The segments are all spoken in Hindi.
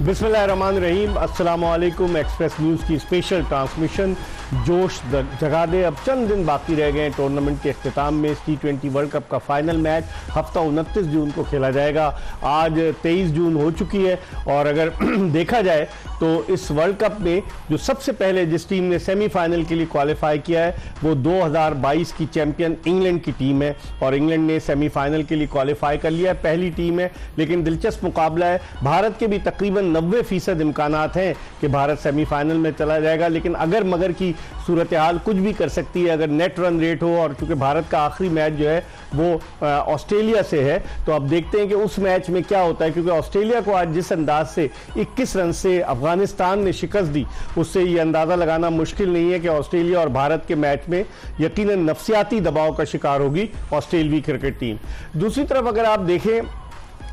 बिस्मिल्लाहिर्रहमानिर्रहीम, अस्सलाम वालेकुम। एक्सप्रेस न्यूज़ की स्पेशल ट्रांसमिशन जोश जगा दे। अब चंद दिन बाकी रह गए टूर्नामेंट के अख्तिताम में। T20 वर्ल्ड कप का फाइनल मैच हफ्ता 29 जून को खेला जाएगा। आज 23 जून हो चुकी है और अगर देखा जाए तो इस वर्ल्ड कप में जो सबसे पहले जिस टीम ने सेमीफाइनल के लिए क्वालिफाई किया है वो 2022 की चैंपियन इंग्लैंड की टीम है और इंग्लैंड ने सेमीफाइनल के लिए क्वालिफाई कर लिया है। पहली टीम है, लेकिन दिलचस्प मुकाबला है। भारत के भी तकरीबन 90% इम्कानात हैं कि भारत सेमीफाइनल में चला जाएगा, लेकिन अगर मगर की सूरत हाल कुछ भी कर सकती है अगर नेट रन रेट हो। और चूंकि भारत का आखिरी मैच जो है वो ऑस्ट्रेलिया से है, तो अब देखते हैं कि उस मैच में क्या होता है, क्योंकि ऑस्ट्रेलिया को आज जिस अंदाज से 21 रन से अफगानिस्तान ने शिकस्त दी, उससे ये अंदाज़ा लगाना मुश्किल नहीं है कि ऑस्ट्रेलिया और भारत के मैच में यकीनन नफसियाती दबाव का शिकार होगी ऑस्ट्रेलियाई क्रिकेट टीम। दूसरी तरफ अगर आप देखें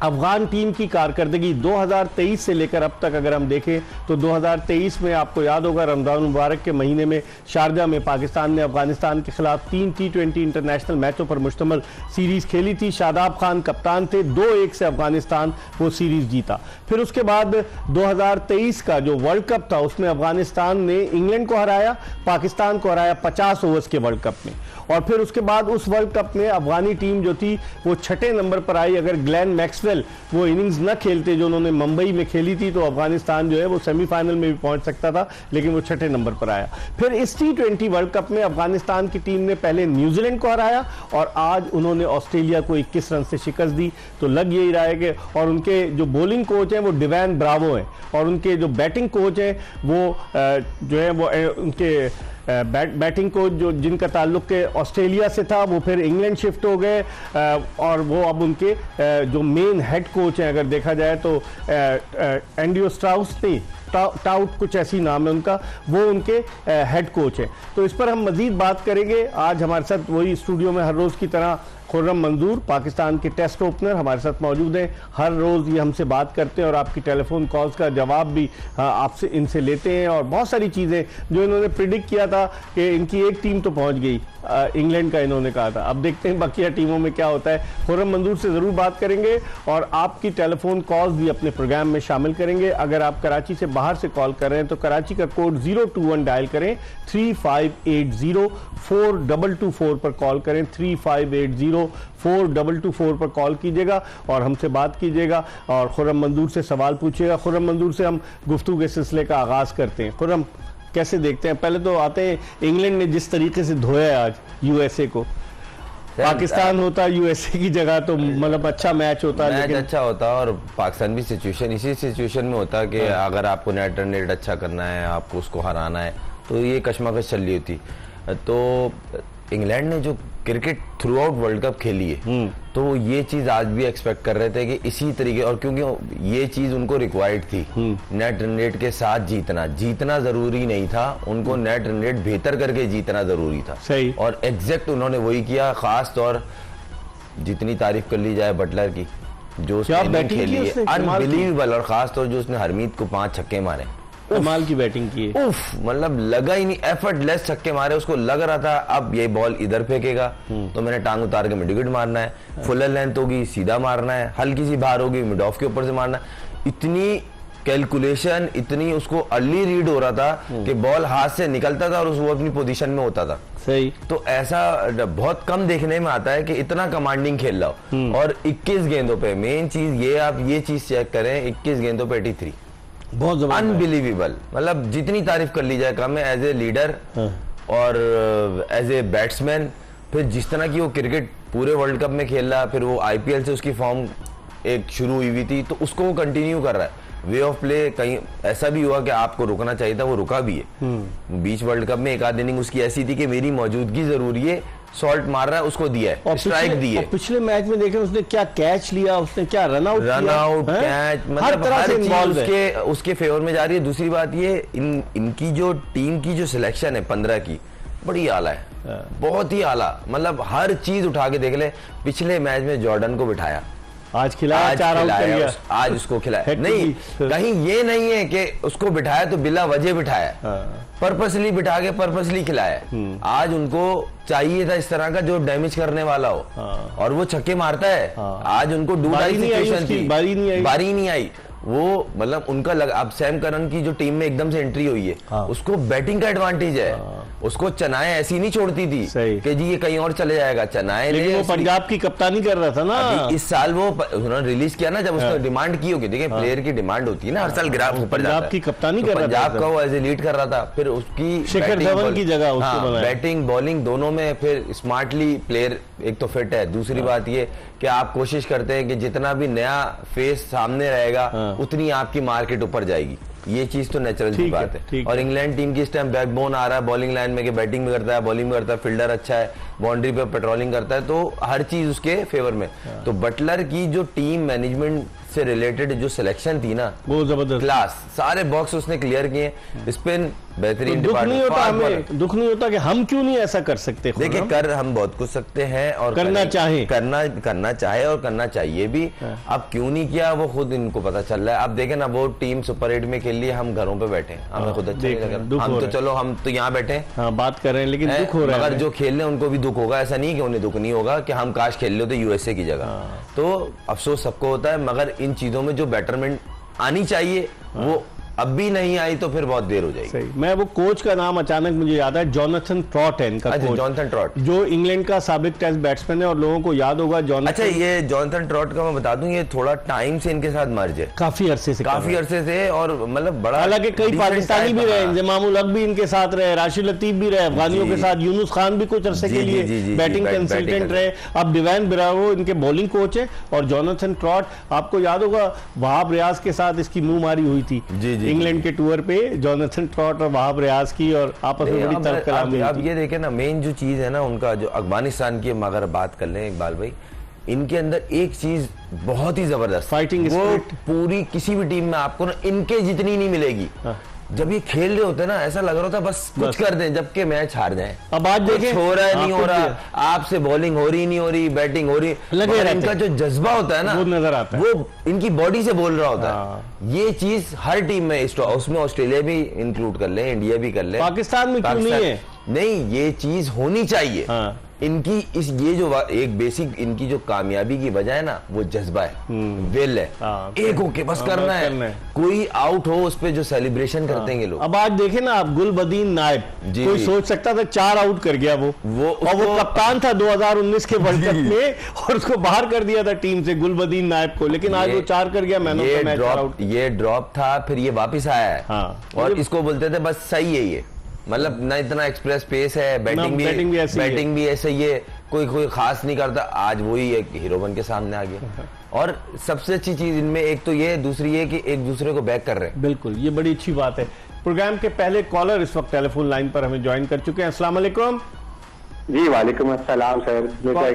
अफगान टीम की कारकर्दगी 2023 से लेकर अब तक अगर हम देखें तो 2023 में आपको याद होगा रमजान मुबारक के महीने में शारजा में पाकिस्तान ने अफगानिस्तान के खिलाफ 3 T20 इंटरनेशनल मैचों पर मुश्तमिल सीरीज खेली थी। शादाब खान कप्तान थे, 2-1 से अफगानिस्तान वो सीरीज जीता। फिर उसके बाद 2023 का जो वर्ल्ड कप था उसमें अफगानिस्तान ने इंग्लैंड को हराया, पाकिस्तान को हराया 50 ओवर्स के वर्ल्ड कप में। और फिर उसके बाद उस वर्ल्ड कप में अफगानी टीम जो थी वो 6ठे नंबर पर आई। अगर ग्लेन मैक्सवेल वो इनिंग्स न खेलते जो उन्होंने मुंबई में खेली थी तो अफगानिस्तान जो है वो सेमीफाइनल में भी पहुंच सकता था, लेकिन वो 6ठे नंबर पर आया। फिर इस T20 वर्ल्ड कप में अफगानिस्तान की टीम ने पहले न्यूजीलैंड को हराया और आज उन्होंने ऑस्ट्रेलिया को 21 रन से शिकस्त दी। तो लग यही रहा है कि और उनके जो बॉलिंग कोच हैं वो डिवैन ब्रावो हैं और उनके जो बैटिंग कोच हैं वो जो है वो उनके बैटिंग कोच जो जिनका ताल्लुक के ऑस्ट्रेलिया से था वो फिर इंग्लैंड शिफ्ट हो गए और वो अब उनके जो मेन हेड कोच हैं अगर देखा जाए तो एंड्रयू स्ट्राउस थे, टाउट कुछ ऐसी नाम है उनका, वो उनके हेड कोच हैं। तो इस पर हम मजीद बात करेंगे। आज हमारे साथ वही स्टूडियो में हर रोज़ की तरह खुर्रम मंजूर पाकिस्तान के टेस्ट ओपनर हमारे साथ मौजूद हैं। हर रोज़ ये हमसे बात करते हैं और आपकी टेलीफोन कॉल्स का जवाब भी आपसे इनसे लेते हैं और बहुत सारी चीज़ें जो इन्होंने प्रिडिक्ट किया था कि इनकी एक टीम तो पहुंच गई, इंग्लैंड का इन्होंने कहा था। अब देखते हैं बकिया टीमों में क्या होता है। खुर्रम मंजूर से ज़रूर बात करेंगे और आपकी टेलीफोन कॉल्स भी अपने प्रोग्राम में शामिल करेंगे। अगर आप कराची से बाहर से कॉल कर रहे हैं तो कराची का कोड 021 डायल करें, 3580-4224 पर कॉल करें, 3580-4224 पर कॉल कीजिएगा और हमसे बात कीजिएगा और खुर्रम मंजूर से सवाल पूछिएगा। खुर्रम मंजूर से हम गुफ्तगू के सिलसिले का आगाज़ करते हैं। खुर्रम, कैसे देखते हैं? पहले तो आते हैं इंग्लैंड ने जिस तरीके से धोया है आज यूएसए को, पाकिस्तान होता यूएसए की जगह तो मतलब अच्छा मैच होता, लेकिन अच्छा होता और पाकिस्तान भी सिचुएशन इसी सिचुएशन में होता कि अगर आपको नेट रन रेट अच्छा करना है, आपको उसको हराना है, तो ये कशमकश चल रही होती। तो इंग्लैंड ने जो cricket through out world cup खेली है तो ये चीज आज भी एक्सपेक्ट कर रहे थे कि इसी तरीके, और क्योंकि ये चीज उनको रिक्वायर्ड थी, नेट रन रेट के साथ जीतना जरूरी नहीं था, उनको नेट रन रेट बेहतर करके जीतना जरूरी था। सही। और एग्जैक्ट उन्होंने वही किया। खास तौर जितनी तारीफ कर ली जाए बटलर की, जो उसने खेली है अनबिलीवेबल, और खास तौर जो उसने हरमीत को 5 छक्के मारे, कमाल की बैटिंग की है। उफ, मतलब लगा ही नहीं, एफर्टलेस छक्के मारे। उसको लग रहा था अब ये बॉल इधर फेंकेगा तो मैंने टांग उतार के मिड विकेट मारना है, फुल लेंथ होगी सीधा मारना है, हल्की सी बाहर होगी मिड ऑफ के ऊपर से मारना है। इतनी कैलकुलेशन, इतनी उसको अर्ली रीड हो रहा था कि बॉल हाथ से निकलता था और वो अपनी पोजीशन में होता था। सही। तो ऐसा बहुत कम देखने में आता है कि इतना कमांडिंग खेल रहा हो। और 21 गेंदों पे, मेन चीज ये, आप ये चीज चेक करें, 21 गेंदों पे 83, बहुत जबरदस्त, अनबिलीवेबल। मतलब जितनी तारीफ कर ली जाए कम है एज ए लीडर और एज ए बैट्समैन। फिर जिस तरह की वो क्रिकेट पूरे वर्ल्ड कप में खेल रहा, फिर वो आईपीएल से उसकी फॉर्म एक शुरू हुई हुई थी तो उसको वो कंटिन्यू कर रहा है। वे ऑफ प्ले कहीं ऐसा भी हुआ कि आपको रुकना चाहिए था, वो रुका भी है। बीच वर्ल्ड कप में एक आध इनिंग उसकी ऐसी थी कि मेरी मौजूदगी जरूरी है, सॉल्ट मार रहा है, उसको दिया है, स्ट्राइक दी है। पिछले मैच में देखें उसने क्या कैच लिया, उसने क्या रन आउट कैच, मतलब हर चीज उसके फेवर में जा रही है। दूसरी बात ये इनकी जो टीम की जो सिलेक्शन है 15 की, बड़ी आला है, बहुत ही आला। मतलब हर चीज उठा के देख ले। पिछले मैच में जॉर्डन को बिठाया, आज खिलाया, 4 आउट कर लिया, आज उसको खिलाया नहीं, कहीं ये नहीं है कि उसको बिठाया तो बिला वजह बिठाया, पर्पसली बिठा के पर्पसली खिलाया। आज उनको चाहिए था इस तरह का जो डैमेज करने वाला हो और वो छक्के मारता है। आज उनको डू डाई सिचुएशन थी, बारी नहीं आई। वो मतलब उनका अब सैम करन की जो टीम में एकदम से एंट्री हुई है, हाँ। उसको बैटिंग का एडवांटेज है। उसको चनाएं ऐसी नहीं छोड़ती थी कि जी ये कहीं और चले जाएगा, चनाएं लेकिन वो पंजाब की कप्तानी कर रहा था ना। अभी इस साल वो उन्होंने रिलीज किया ना, जब उसने डिमांड की होगी, देखिए प्लेयर की डिमांड होती है ना, हर साल ग्राफ ऊपर जाता है। पंजाब की कप्तानी कर रहा था, पंजाब का वो एज ए लीड कर रहा था, फिर उसकी शिखर धवन की जगह उसको बनाया। बैटिंग बॉलिंग दोनों में फिर स्मार्टली प्लेयर एक तो फिट है, दूसरी बात ये कि आप कोशिश करते हैं कि जितना भी नया फेस सामने रहेगा उतनी आपकी मार्केट ऊपर जाएगी, ये चीज तो नेचुरल सी बात है। और इंग्लैंड टीम की इस टाइम बैकबोन आ रहा है बॉलिंग लाइन में कि बैटिंग भी करता है, बॉलिंग भी करता है, फील्डर अच्छा है, बाउंड्री पे पेट्रोलिंग करता है, तो हर चीज उसके फेवर में। तो बटलर की जो टीम मैनेजमेंट से रिलेटेड जो सिलेक्शन थी ना, वो जबरदस्त क्लास, सारे बॉक्स उसने क्लियर किए। स्पिन बेहतरीन, दुख नहीं होता हमें, दुख नहीं होता कि हम क्यों नहीं ऐसा कर सकते। देखिए कर हम बहुत कुछ सकते हैं और करना चाहे, करना चाहे और करना चाहिए भी। अब क्यों नहीं किया वो खुद इनको पता चल रहा है। अब देखें ना, वो टीम सुपर 8 में के लिए हम घरों पे बैठे हैं, हमें खुद अच्छा नहीं लग रहा। हम तो चलो हम तो यहाँ बैठे हैं, बात कर रहे हैं, लेकिन दुख हो रहा है। मगर जो खेल रहे हैं उनको भी दुख होगा, ऐसा नहीं कि उन्हें दुख नहीं होगा कि हम काश खेल ले तो यूएसए की जगह। तो अफसोस सबको होता है, मगर इन चीजों में जो बेटरमेंट आनी चाहिए वो अब भी नहीं आई तो फिर बहुत देर हो जाएगी। सही। मैं वो कोच का नाम अचानक मुझे याद है, जॉनथन ट्रॉट है इनका कोच। जॉनथन ट्रॉट जो इंग्लैंड का साबिक टेस्ट बैट्समैन है और लोगों को याद होगा जॉनथन। अच्छा, ये जॉनथन ट्रॉट का मैं बता दूं, ये थोड़ा टाइम से इनके साथ मर्ज है, काफी अरसे से और मतलब बड़ा, हालांकि कई पाकिस्तानी भी रहे, इंजमामुल हक भी इनके साथ रहे, राशिद लतीफ भी रहे, अफगानियों के साथ यूनुस खान भी कुछ अरसे के लिए बैटिंग कंसल्टेंट रहे। अब डिवाइन ब्रावो इनके बॉलिंग कोच है और जॉनथन ट्रॉट, आपको याद होगा वहाब रियाज के साथ इसकी मुंह मारी हुई थी इंग्लैंड के टूर पे, जॉनथन ट्रॉट और वहाब रियाज की, और आपस में बड़ी तर्कलामी। अब ये देखे ना, मेन जो चीज है ना उनका, जो अफगानिस्तान की अगर बात कर लें इकबाल भाई, इनके अंदर एक चीज बहुत ही जबरदस्त, फाइटिंग स्पिरिट, पूरी किसी भी टीम में आपको ना इनके जितनी नहीं मिलेगी। जब ये खेल रहे होते हैं ना, ऐसा लग रहा था बस कुछ कर दें जबकि मैच हार जाएं। अब आज देखें हो रहा है नहीं हो रहा, आपसे बॉलिंग हो रही नहीं हो रही, बैटिंग हो रही, इनका जो जज्बा होता है ना वो नजर आता है, वो इनकी बॉडी से बोल रहा होता है। ये चीज हर टीम में, उसमें ऑस्ट्रेलिया भी इंक्लूड कर ले, इंडिया भी कर ले, पाकिस्तान में क्यों नहीं है? नहीं, ये चीज होनी चाहिए। इनकी ये जो एक बेसिक इनकी जो कामयाबी की वजह है ना, वो जज्बा है, विल है, एक होके बस करना है। कोई आउट हो उस पे जो सेलिब्रेशन करते हैं लोग। अब आज देखे ना आप, गुलबदीन नायब, कोई सोच सकता था 4 आउट कर गया वो कप्तान था 2019 के वर्ल्ड कप में और उसको बाहर कर दिया था टीम से, गुलबदीन नायब को, लेकिन आज वो 4 कर गया, मैन ऑफ द मैच। ये ड्रॉप था, फिर ये वापिस आया है और इसको बोलते थे बस सही है ये, मतलब ना इतना एक्सप्रेस पेस है, बैटिंग भी ऐसे ही है, कोई खास नहीं करता। आज वही एक हीरो बन के सामने आ गया। और सबसे अच्छी चीज इनमें एक तो ये, दूसरी ये कि एक दूसरे को बैक कर रहे हैं। बिल्कुल, ये बड़ी अच्छी बात है। प्रोग्राम के पहले कॉलर इस वक्त टेलीफोन लाइन पर हमें ज्वाइन कर चुके हैं। अस्सलाम वालेकुम। जी वालेकुम अस्सलाम सर, मैं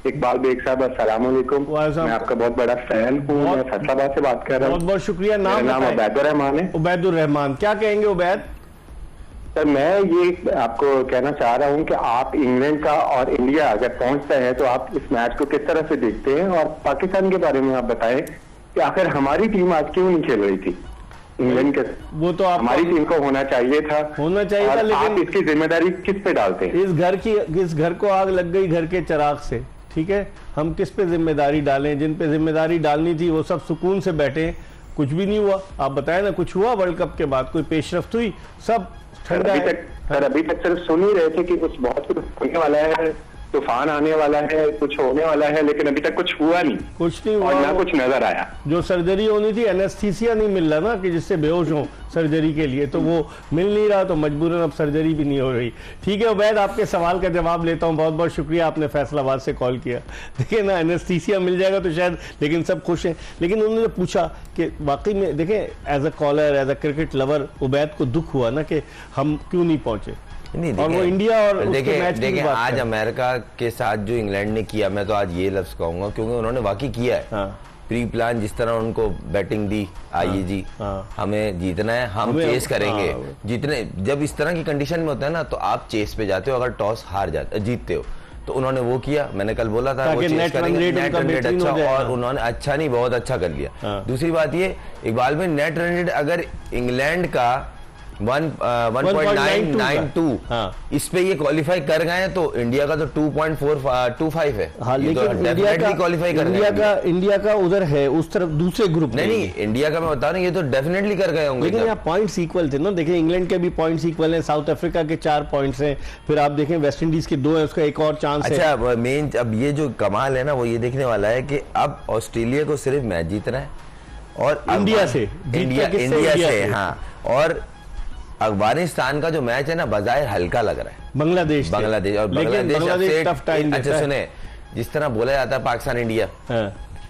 इकबाल बेग साहब, अस्सलाम वालेकुम। मैं आपका बहुत बड़ा फैन हूँ, मैं फैसलाबाद से बात कर रहा हूँ। बहुत बहुत शुक्रिया। नाम उबैदुर रहमान है। उबैदुर रहमान, क्या कहेंगे उबैद? सर मैं ये आपको कहना चाह रहा हूँ कि आप इंग्लैंड का और इंडिया अगर पहुंचता है तो आप इस मैच को किस तरह से देखते हैं, और पाकिस्तान के बारे में आप बताएं कि आखिर हमारी टीम आज क्यों नहीं खेल रही थी इंग्लैंड के? वो तो हमारी टीम को होना चाहिए था, लेकिन आप इसकी जिम्मेदारी किस पे डालते हैं? इस घर को आग लग गई घर के चिराग से, ठीक है, हम किस पे जिम्मेदारी डालें? जिन पे जिम्मेदारी डालनी थी वो सब सुकून से बैठे, कुछ भी नहीं हुआ। आप बताएं ना, कुछ हुआ वर्ल्ड कप के बाद? कोई पेशरफ्त हुई? सब अभी तक सिर्फ सुन ही रहे थे कि कुछ बहुत कुछ होने वाला है, तूफान आने वाला है, कुछ होने वाला है, लेकिन अभी तक कुछ हुआ नहीं, कुछ नहीं हुआ, और ना कुछ नजर आया। जो सर्जरी होनी थी, एनेस्थीसिया नहीं मिल रहा ना कि जिससे बेहोश हो सर्जरी के लिए, तो वो मिल नहीं रहा, तो मजबूरन अब सर्जरी भी नहीं हो रही। ठीक है उबैद, आपके सवाल का जवाब लेता हूँ। बहुत बहुत शुक्रिया, आपने फैसलाबाद से कॉल किया। देखिए ना, एनेस्थीसिया मिल जाएगा तो शायद, लेकिन सब खुश हैं। लेकिन उन्होंने पूछा कि वाकई में देखें, as a caller, as a cricket lover, Ubaid को दुख हुआ ना कि हम क्यों नहीं पहुंचे। नहीं, और वो इंडिया और देखें आज अमेरिका के साथ जो इंग्लैंड ने किया, मैं तो आज ये लफ्ज कहूंगा क्योंकि उन्होंने वाकई किया है। प्री प्लान जिस तरह उनको बैटिंग दी, आइए जी हमें जीतना है, हम चेस करेंगे, जीतने जब इस तरह की कंडीशन में होता है ना तो आप चेस पे जाते हो, अगर टॉस हार जाते जीतते हो, तो उन्होंने वो किया। मैंने कल बोला था वो चेस करेंगे, नेट रन रेट अच्छा, और उन्होंने अच्छा नहीं बहुत अच्छा कर लिया। दूसरी बात ये इकबाल में, नेट रन रेट अगर इंग्लैंड का 1.992 हाँ। इस पे ये क्वालिफाई कर गए हैं, तो इंडिया का तो 2.425 है। हाँ, ये तो लेकिन डेफिनेटली क्वालिफाई कर गए। इंडिया का उधर है उस तरफ दूसरे ग्रुप में। नहीं, इंडिया का मैं बता रहा हूँ, ये तो डेफिनेटली कर गए होंगे। लेकिन यहाँ पॉइंट्स इक्वल थे ना, देखिए इंग्लैंड के भी पॉइंट्स इक्वल हैं, साउथ अफ्रीका के 4 पॉइंट्स हैं, फिर आप देखें वेस्ट इंडीज के 2 है, उसका एक और चांस है। अच्छा, मेन अब ये जो कमाल है ना, वो ये देखने वाला है कि अब ऑस्ट्रेलिया को सिर्फ मैच जीतना है और इंडिया से, इंडिया से, हाँ। और अफगानिस्तान का जो मैच है ना, बजाय हल्का लग रहा है बांग्लादेश और बांग्लादेश टफ टाइम। अच्छा सुने, जिस तरह बोला जाता है पाकिस्तान इंडिया,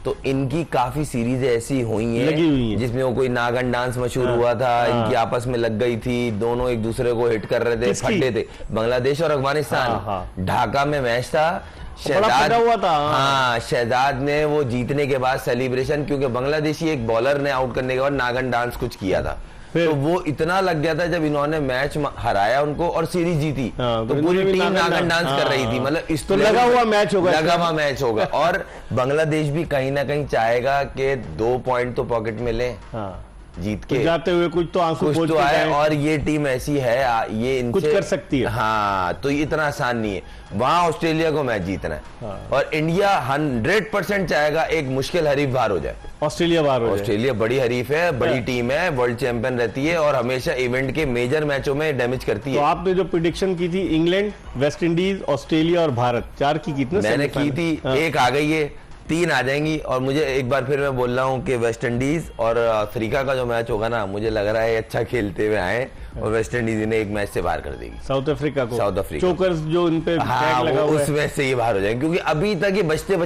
तो इनकी काफी सीरीज ऐसी हुई हैं जिसमें वो कोई नागन डांस मशहूर हुआ था, इनकी आपस में लग गई थी, दोनों एक दूसरे को हिट कर रहे थे, फटे थे। बांग्लादेश और अफगानिस्तान, ढाका में मैच था, शहजाद हुआ था। हाँ, शहजाद ने वो जीतने के बाद सेलिब्रेशन, क्योंकि बांग्लादेशी एक बॉलर ने आउट करने के बाद नागन डांस कुछ किया था, तो वो इतना लग गया था जब इन्होंने मैच हराया उनको और सीरीज जीती, तो पूरी टीम नागन डांस कर रही थी। मतलब इस तो लगा हुआ मैच होगा और बांग्लादेश भी कहीं ना कहीं चाहेगा कि 2 पॉइंट तो पॉकेट में ले, जीत के जाते हुए कुछ तो आंसू कुछ तो आए। और ये टीम ऐसी है, ये इनसे कुछ कर सकती है। हाँ, तो ये इतना आसान नहीं है। वहां ऑस्ट्रेलिया को मैच जीतना है और इंडिया 100% चाहेगा एक मुश्किल हरीफ बाहर हो जाए, ऑस्ट्रेलिया बाहर हो जाए। ऑस्ट्रेलिया बड़ी हरीफ है, बड़ी टीम है, वर्ल्ड चैंपियन रहती है और हमेशा इवेंट के मेजर मैचों में डैमेज करती है। तो आपने जो प्रेडिक्शन की थी, इंग्लैंड, वेस्ट इंडीज, ऑस्ट्रेलिया और भारत, 4 की कितने मैंने की थी, एक आ गई है, 3 आ जाएंगी। और मुझे एक बार फिर मैं बोल रहा हूँ कि वेस्ट इंडीज और अफ्रीका का जो मैच होगा ना, मुझे लग रहा है अच्छा खेलते हुए आए और वेस्ट इंडीज ने एक मैच से बाहर कर देगी साउथ अफ्रीका को। साउथ अफ्रीका चोकर्स जो इन पे हाँ, लगा हुआ है, उस मैच से ये बाहर हो जाएंगे, क्योंकि अभी तक ये बचते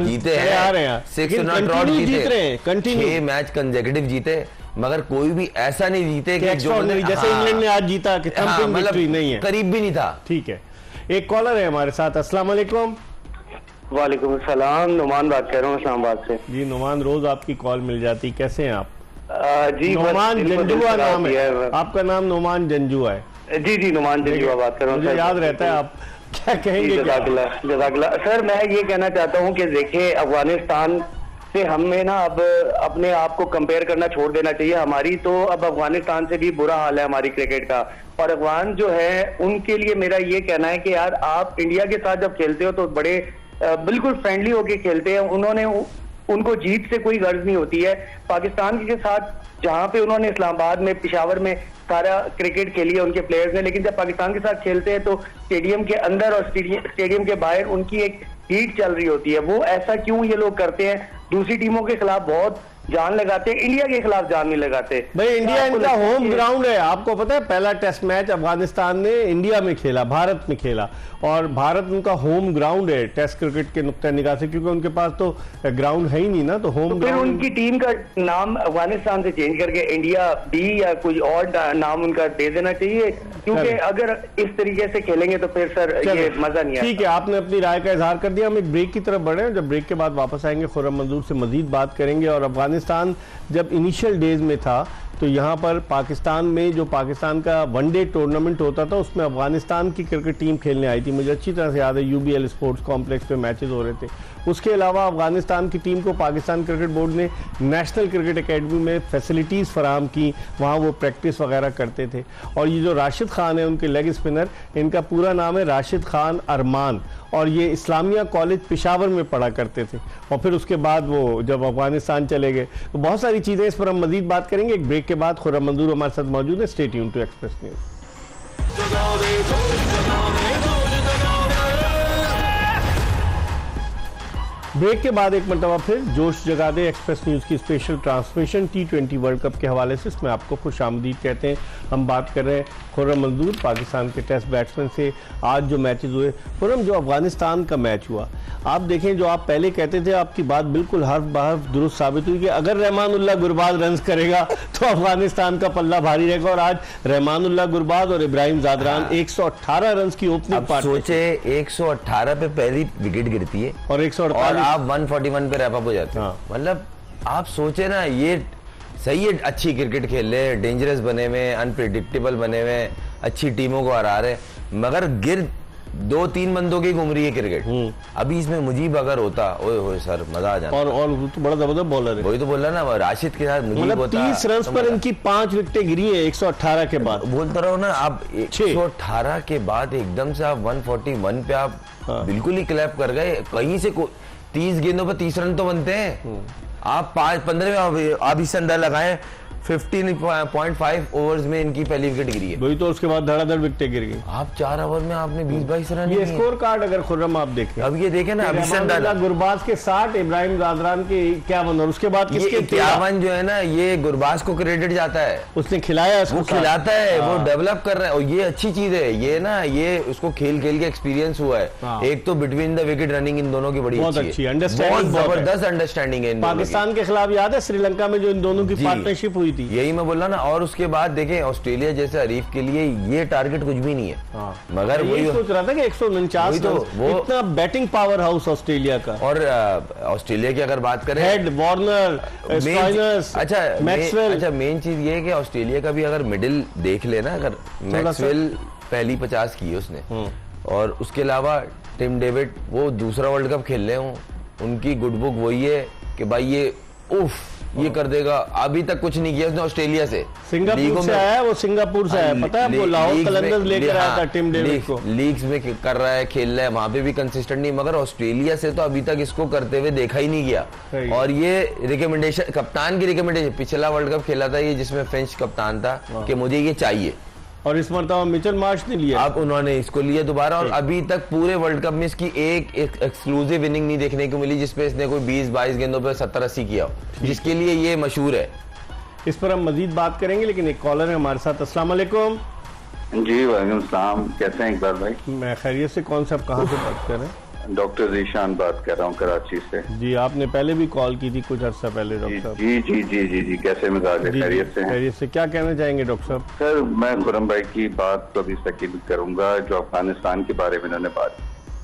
जीते हैं, आ रहे हैं, 6 ड्रॉ जीते, 6 मैच कंसेक्यूटिव जीते, मगर कोई भी ऐसा नहीं जीते कि जो जैसे इंग्लैंड ने आज जीता कि विक्ट्री नहीं है, करीब भी नहीं था। ठीक है, एक कॉलर है हमारे साथ। अस्सलाम वालेकुम। वालेकुम सलाम, नुमान बात कर रहा हूँ इस्लामाबाद से। जी नुमान, रोज आपकी कॉल मिल जाती, कैसे हैं आप? जी, नुमान जंजुआ नाम है आपका, नाम नुमान जंजुआ है? जी, नुमान जंजुआ बात कर रहा हूँ। मुझे याद रहता है, आप क्या कहेंगे? जज़ाकल्लाह सर, मैं ये कहना चाहता हूँ कि देखिए, अफगानिस्तान से हमें ना अब अपने आप को कंपेयर करना छोड़ देना चाहिए। हमारी तो अब अफगानिस्तान से भी बुरा हाल है हमारी क्रिकेट का, और अफगान जो है उनके लिए मेरा ये कहना है कि यार, आप इंडिया के साथ जब खेलते हो तो बड़े बिल्कुल फ्रेंडली होके खेलते हैं। उनको जीत से कोई गर्ज नहीं होती है। पाकिस्तान के साथ जहां पे उन्होंने इस्लामाबाद में, पिशावर में सारा क्रिकेट खेली है उनके प्लेयर्स ने, लेकिन जब पाकिस्तान के साथ खेलते हैं तो स्टेडियम के अंदर और स्टेडियम के बाहर उनकी एक हीट चल रही होती है। वो ऐसा क्यों ये लोग करते हैं? दूसरी टीमों के खिलाफ बहुत जान लगाते हैं, इंडिया के खिलाफ जान नहीं लगाते। भाई, इंडिया इनका होम ग्राउंड है। आपको पता है, पहला टेस्ट मैच अफगानिस्तान ने इंडिया में खेला, भारत में खेला, और भारत उनका होम ग्राउंड है टेस्ट क्रिकेट के नुक्ता निगाह से, क्योंकि उनके पास तो ग्राउंड है ही नहीं ना, तो होम फिर उनकी टीम का नाम अफगानिस्तान से चेंज करके इंडिया बी या कोई और नाम उनका दे देना चाहिए, क्योंकि अगर इस तरीके से खेलेंगे तो फिर सर ये मजा नहीं आता। ठीक है, आपने अपनी राय का इजहार कर दिया। हम एक ब्रेक की तरफ बढ़े हैं, जब ब्रेक के बाद वापस आएंगे खुर्रम मंजूर से मजीद बात करेंगे। और अफगानिस्तान जब इनिशियल डेज में था तो यहाँ पर पाकिस्तान में जो पाकिस्तान का वनडे टूर्नामेंट होता था, उसमें अफगानिस्तान की क्रिकेट टीम खेलने आई थी। मुझे अच्छी तरह से याद है, यूबीएल स्पोर्ट्स कॉम्प्लेक्स पे मैचेस हो रहे थे। उसके अलावा अफगानिस्तान की टीम को पाकिस्तान क्रिकेट बोर्ड ने नेशनल क्रिकेट एकेडमी में फैसिलिटीज़ फराहम की, वहाँ वो प्रैक्टिस वगैरह करते थे। और ये जो राशिद खान है, उनके लेग स्पिनर, इनका पूरा नाम है राशिद खान अरमान, और ये इस्लामिया कॉलेज पेशावर में पढ़ा करते थे। और फिर उसके बाद वो जब अफगानिस्तान चले गए, तो बहुत सारी चीज़ें इस पर हम मजीद बात करेंगे। एक ब्रेक के बाद खुर्रम मंजूर हमारे साथ मौजूद है। Stay tuned to Express News. Break के बाद एक मरतबा फिर जोश जगा दे एक्सप्रेस न्यूज़ की special transmission T20 world cup के हवाले से, इसमें आपको खुश आमदीद कहते हैं। हम बात कर रहे हैं खुर्रम मंजूर, पाकिस्तान के टेस्ट बैट्समैन से। आज जो मैचेस हुए खुर्रम, जो अफगानिस्तान का मैच हुआ, आप देखें, जो आप पहले कहते थे, आपकी बात बिल्कुल हर्फ बहर्फ दुरुस्त साबित हुई कि अगर रहमानुल्लाह गुरबाज रन करेगा तो अफगानिस्तान का पल्ला भारी रहेगा। और आज रहमानुल्लाह गुरबाज और इब्राहिम जादरान 118 रन की ओपनिंग पार्टनरशिप। सोचे 118 पे पहली विकेट गिरती है और 148 आप 141 पे रैप अप हो जाते हैं। मतलब आप सोचे ना, ये सही है, अच्छी क्रिकेट खेल रहे, डेंजरस बने हुए, अनप्रिडिक्टेबल बने हुए, अच्छी टीमों को हरा रहे, मगर गिर 2-3 बंदों की घूम रही है क्रिकेट। अभी इसमें मुजीब अगर होता, ओए होए सर, मजा आ जाता। और वो तो बड़ा जबरदस्त बॉलर है। वही तो बोल रहा ना, राशिद के साथ मुजीब मतलब होता 30 रन तो पर मजा। इनकी 5 विकेटें गिरी है 118 के बाद। बोलता रहो ना, आप 118 के बाद एकदम से आप 141 पे आप बिल्कुल ही क्लैप कर गए। कहीं से 30 गेंदों पर 30 रन तो बनते हैं। आप 15 में आप इससे अंदर लगाएं 15.5 ओवर्स में इनकी पहली विकेट गिरी है। वही तो, उसके बाद धड़ाधड़ विकेटें गिर गई। आप 4 ओवर में आपने 20-22 रन ये किए। स्कोर कार्ड अगर खुर्रम आप देखें, अब ये देखें ना, अभी से अंदर गुरबाज के 60, इब्राहिम जादरान के 51 और उसके बाद ये किसके 51 जो है ना, ये गुरबाज को क्रेडिट जाता है। उसने खिलाया, वो खिलाता है, वो डेवलप कर रहा है, और ये अच्छी चीज है। ये ना, ये उसको खेल खेल के एक्सपीरियंस हुआ है। एक तो between the wicket running in दोनों की बड़ी बहुत अच्छी अच्छी है, अंडरस्टैंडिंग, बहुत जबरदस्त अंडरस्टैंडिंग है इन दोनों की। पाकिस्तान के खिलाफ याद है श्रीलंका में जो इन दोनों की जी। पार्टनरशिप हुई थी। यही मैं बोल रहा ना। और उसके बाद देखें, ऑस्ट्रेलिया जैसे हरीफ के लिए ये टारगेट कुछ भी नहीं है। मगर यही वही सोच रहा था कि 149 तो, वो इतना बैटिंग पावर हाउस ऑस्ट्रेलिया का। और ऑस्ट्रेलिया की अगर बात करें, हेड, वार्नर, स्टॉइनर्स, मैक्सवेल। अच्छा, मेन चीज ये है कि ऑस्ट्रेलिया का भी अगर मिडिल देख लेना, अगर मैक्सवेल पहली 50 की है उसने, और उसके अलावा टिम डेविड वो दूसरा वर्ल्ड कप खेल रहे हूँ, उनकी गुड बुक वही है कि भाई ये ये कर देगा। अभी तक कुछ नहीं किया उसने ऑस्ट्रेलिया से। सिंगापुर से आया है, वो सिंगापुर से आया, पता है आपको, लाहौर कलंदर्स लेकर आया था टिम डेविड को। लीग्स में कर रहा है, खेल रहा है, वहां पे भी कंसिस्टेंट नहीं, मगर ऑस्ट्रेलिया से तो अभी तक इसको करते हुए देखा ही नहीं गया। और ये रिकमेंडेशन, कप्तान की रिकमेंडेशन, पिछला वर्ल्ड कप खेला था ये जिसमें फिंच कप्तान था कि मुझे ये चाहिए, और इस मरतबा मिचेल मार्श ने लिया। अब उन्होंने इसको लिया दोबारा। और अभी तक पूरे वर्ल्ड कप में इसकी एक एक्सक्लूसिव इनिंग नहीं देखने को मिली जिसपे इसने कोई 20-22 गेंदों पे 70-80 किया हो, जिसके लिए ये मशहूर है। इस पर हम मजीद बात करेंगे, लेकिन एक कॉलर है हमारे साथ। अस्सलाम वालेकुम। जी वालेकुम सलाम, कैसे हैं इकबाल भाई? मैं खैरियत से। कौन सा, कहाँ से बात कर रहे हैं? डॉक्टर जीशान बात कर रहा हूँ कराची से। जी, आपने पहले भी कॉल की थी कुछ अर्सा पहले डॉक्टर साहब। जी जी जी जी जी, कैसे मिजाज है? खैरियत से हैं? खैरियत से। क्या कहना चाहेंगे डॉक्टर साहब? सर, मैं खुरम भाई की बात को अभी तकीद करूंगा, जो अफगानिस्तान के बारे में उन्होंने बात,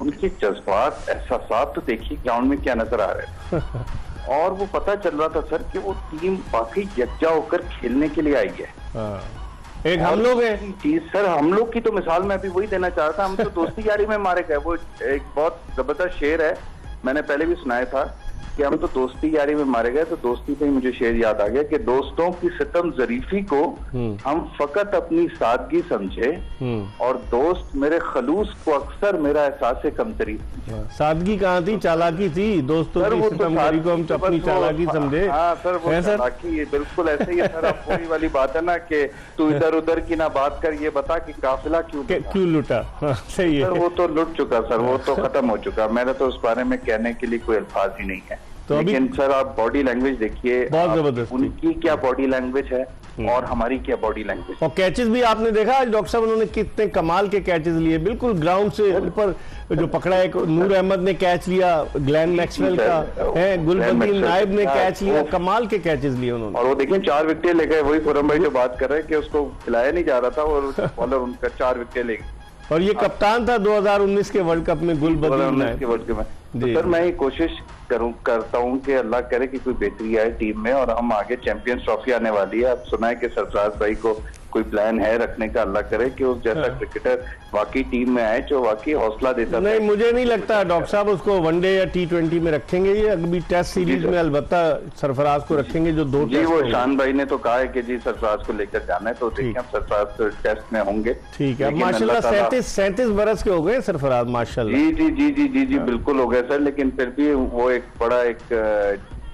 उनके जज्बात, एहसास तो देखिए ग्राउंड में क्या नजर आ रहे थे। और वो पता चल रहा था सर कि वो टीम वाकई यकजा होकर खेलने के लिए आई है। एक हम लोग हैं चीज सर, हम लोग की तो मिसाल मैं अभी वही देना चाह रहा था। हम तो दोस्ती यारी में मारे गए। वो एक बहुत जबरदस्त शेर है, मैंने पहले भी सुनाया था कि हम तो दोस्ती यारी में मारे गए। तो दोस्ती पे ही मुझे शेर याद आ गया कि दोस्तों की सितम जरीफी को हम फकत अपनी सादगी समझे, और दोस्त मेरे खलूस को अक्सर मेरा एहसास कमतरी। सादगी कहाँ थी, चालाकी थी। दोस्तों की सितमगरी को हम अपनी चालाकी समझे। हाँ सर, वो चालाकी है, बिल्कुल ऐसे ही है सर। अब वही वाली बात है ना कि तू इधर उधर की ना बात कर, ये बता कि काफिला क्यों लुटा। सही है सर, वो तो लुट चुका सर, वो तो खत्म हो चुका। मैंने तो उस बारे में कहने के लिए कोई अल्फाज ही नहीं है। तो लेकिन सर आप बॉडी लैंग्वेज देखिए, बहुत जबरदस्त, उनकी क्या बॉडी लैंग्वेज है और हमारी क्या बॉडी लैंग्वेज। और कैचेस भी आपने देखा आज डॉक्टर साहब, उन्होंने कितने कमाल के कैचेस लिए, बिल्कुल ग्राउंड से ऊपर जो पकड़ा है। नूर अहमद ने कैच लिया, ग्लेन मैक्सवेल का है, गुलबदीन नायब ने कैच लिया, कमाल के कैचेस लिए उन्होंने। और वो देखिए 4 विकेट ले गए। वही खुरम भाई जो बात कर रहे हैं कि उसको खिलाया नहीं जा रहा था और बॉलर उनका 4 विकेट ले गए। और ये कप्तान था 2019 के वर्ल्ड कप में, गुलबदीन नायब के वर्ल्ड कप में। तो सर मैं ये कोशिश करता हूँ कि अल्लाह करे कि कोई बेहतरी आए टीम में, और हम आगे चैंपियंस ट्रॉफी आने वाली है। अब सुना है कि सरफराज भाई को कोई प्लान है रखने का। अल्लाह करे कि उस जैसा क्रिकेटर वाकई टीम में आए जो वाकई हौसला देता। नहीं, मुझे नहीं लगता डॉक्टर साहब उसको वनडे या T20 में रखेंगे। ये अभी टेस्ट सीरीज में अलबत्ता सरफराज को रखेंगे, जो 2 जी। वो शान भाई ने तो कहा है कि जी सरफराज को लेकर जाना है, तो देखिए हम सरफराज टेस्ट में होंगे। ठीक है। माशाल्लाह 37 बरस के हो गए सरफराज, माशाल्लाह। जी जी जी जी जी जी बिल्कुल हो गए सर, लेकिन फिर भी वो एक बड़ा एक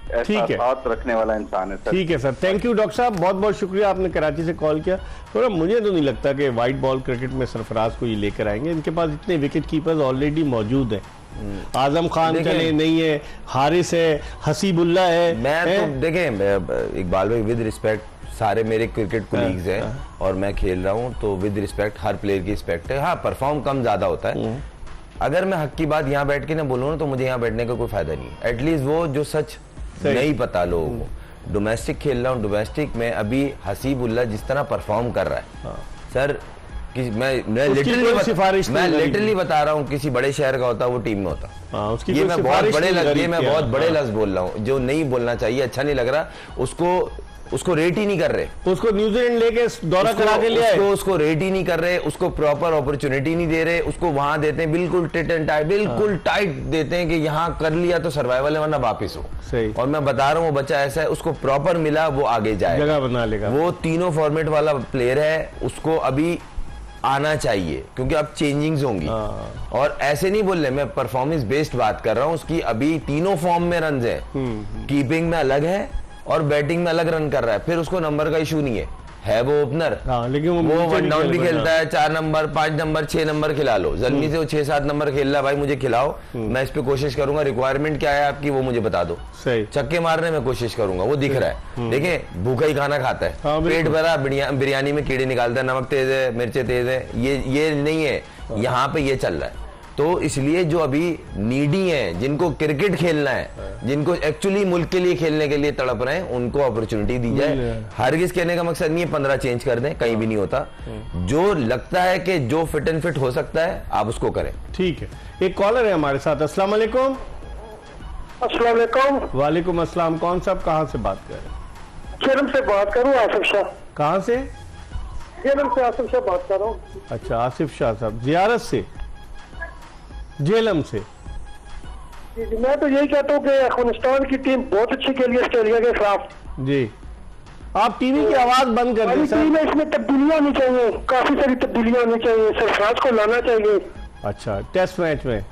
हाथ रखने वाला इंसान है सर। ठीक है सर, थैंक यू डॉक्टर साहब, बहुत बहुत शुक्रिया, आपने कराची से कॉल किया। थोड़ा मुझे तो नहीं लगता कि वाइट बॉल क्रिकेट में सरफराज को ये लेकर आएंगे। इनके पास इतने विकेट कीपर्स ऑलरेडी मौजूद हैं। आजम खान चले नहीं है, हारिस है, हसीबुल्ला है। मैं तो देखें इकबाल भाई, विद रिस्पेक्ट सारे मेरे क्रिकेट कोलीग्स हैं और मैं खेल रहा हूँ, तो विद रिस्पेक्ट हर प्लेयर की रिस्पेक्ट है। हाँ, परफॉर्म कम ज्यादा होता है। अगर मैं हक की बात यहाँ बैठ के ना बोलूँ ना, तो मुझे यहाँ बैठने का कोई फायदा नहीं है। एटलीस्ट वो जो सच नहीं पता लोगों को। डोमेस्टिक खेल रहा हूँ, डोमेस्टिक में अभी हसीबुल्ला जिस तरह परफॉर्म कर रहा है सर, मैं उसकी कोई सिफारिश नहीं करी। लिटरली बता रहा हूँ, किसी बड़े शहर का होता वो टीम में होता। हाँ, उसकी ये कोई मैं बहुत सिफारिश बड़े नहीं करी ये मैं क्या? बहुत बड़े हाँ। लफ्ज बोल रहा हूँ, जो नहीं बोलना चाहिए, अच्छा नहीं लग रहा। उसको रेट ही नहीं कर रहे, उसको न्यूजीलैंड लेके दौरा करा के ले आए। उसको रेट ही नहीं कर रहे, उसको प्रॉपर अपॉर्चुनिटी नहीं दे रहे, उसको वहां देते हैं बिल्कुल टिट एंड टाइट, बिल्कुल टाइट देते हैं कि यहाँ कर लिया तो सर्वाइवल है, वरना वापिस हो। सही। और मैं बता रहा हूँ, वो बच्चा ऐसा है, उसको प्रॉपर मिला, वो आगे जाए, जगह बना लेगा। वो तीनों फॉर्मेट वाला प्लेयर है, उसको अभी आना चाहिए, क्योंकि अब चेंजिंग्स होंगी। और ऐसे नहीं बोल रहे, मैं परफॉर्मेंस बेस्ड बात कर रहा हूँ उसकी। अभी तीनों फॉर्म में रन है, कीपिंग में अलग है और बैटिंग में अलग रन कर रहा है, फिर उसको नंबर का इशू नहीं है वो ओपनर। हाँ, लेकिन वो वन डाउन भी खेलता है, 4 नंबर 5 नंबर 6 नंबर खिला लो, जल्दी से वो 6-7 नंबर खेल रहा है, भाई मुझे खिलाओ, मैं इस पे कोशिश करूंगा, रिक्वायरमेंट क्या है आपकी वो मुझे बता दो, सही। छक्के मारने में कोशिश करूंगा, वो दिख रहा है। देखें, भूखा ही खाना खाता है, हाँ, पेट भरा बिरयानी में कीड़े निकालता है, नमक तेज है, मिर्चे तेज है, ये नहीं है, यहाँ पे ये चल रहा है। तो इसलिए जो अभी नीडी हैं, जिनको क्रिकेट खेलना है, जिनको एक्चुअली मुल्क के लिए खेलने के लिए तड़प रहे हैं, उनको अपॉर्चुनिटी दी जाए। हरगिज कहने का मकसद नहीं है 15 चेंज कर दें, कहीं भी नहीं होता। जो लगता है कि जो फिट एंड फिट हो सकता है, आप उसको करें। ठीक है, एक कॉलर है हमारे साथ। अस्सलाम वालेकुम। अस्सलाम वालेकुम। वालेकुम अस्सलाम। कौन साहब, कहाँ से बात कर रहे हैं? जेलम से बात करूँ, आसिफ शाह। कहाँ से? जेलम से आसिफ शाह बात कर रहा हूँ। अच्छा, आसिफ शाह साहब, जियारत से, जेलम से। मैं तो यही कहता हूँ कि अफगानिस्तान की टीम बहुत अच्छी खेली ऑस्ट्रेलिया के खिलाफ। जी, आप टीवी की आवाज बंद कर दें हमारी टीम सर। में इसमें तब्दीलियां होनी चाहिए, काफी सारी तब्दीलियां होनी चाहिए, सरफराज को लाना चाहिए। अच्छा, टेस्ट मैच में।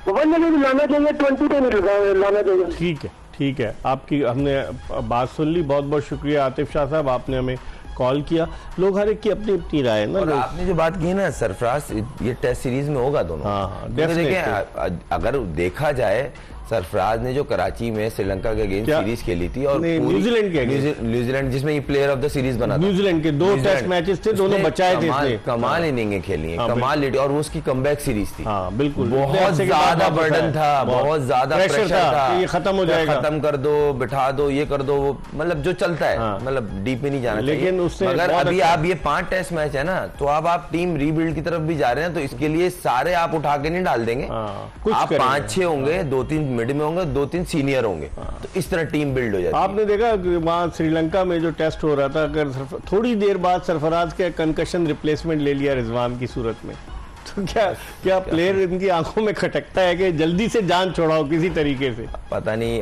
वन डे भी लाना चाहिए, 20 पे नहीं लाना चाहिए। ठीक है, ठीक है, आपकी हमने बात सुन ली। बहुत बहुत शुक्रिया आतिफ शाह साहब, आपने हमें कॉल किया। लोग हर एक की अपनी अपनी राय है ना। और आपने जो बात की है ना, सरफराज, ये टेस्ट सीरीज में होगा दोनों। हाँ, क्योंकि देखें, अगर देखा जाए, सरफराज ने जो कराची में श्रीलंका के अगेंस्ट सीरीज खेली थी, और न्यूजीलैंड के न्यूजीलैंड जिसमें ये प्लेयर ऑफ द सीरीज बना था, न्यूजीलैंड के 2 टेस्ट मैचेस थे, दोनों बचाए थे इसने। कमाल इनिंगें खेली हैं, कमाल लीड, और वो उसकी कमबैक सीरीज थी। हाँ, बिल्कुल, बहुत ज्यादा बर्डन था, बहुत ज्यादा प्रेशर था, ये खत्म हो जाएगा, खत्म कर दो, बिठा दो, ये कर दो, मतलब जो चलता है, मतलब डीप में नहीं जाना चाहिए। लेकिन उससे अगर अभी आप ये 5 टेस्ट मैच है ना, तो अब आप टीम रीबिल्ड की तरफ भी जा रहे हैं, तो इसके लिए सारे आप उठा के नहीं डाल देंगे। आप 5-6 होंगे, 2-3 मिड में होंगे, 2-3 सीनियर होंगे, तो इस तरह टीम बिल्ड हो जाती है। आपने देखा कि वहां श्रीलंका में जो टेस्ट हो रहा था, अगर थोड़ी देर बाद सरफराज के कंकशन रिप्लेसमेंट ले लिया रिजवान की सूरत में, तो क्या प्लेयर इनकी आंखों में खटकता है कि जल्दी से जान छोड़ाओ किसी तरीके से? पता नहीं।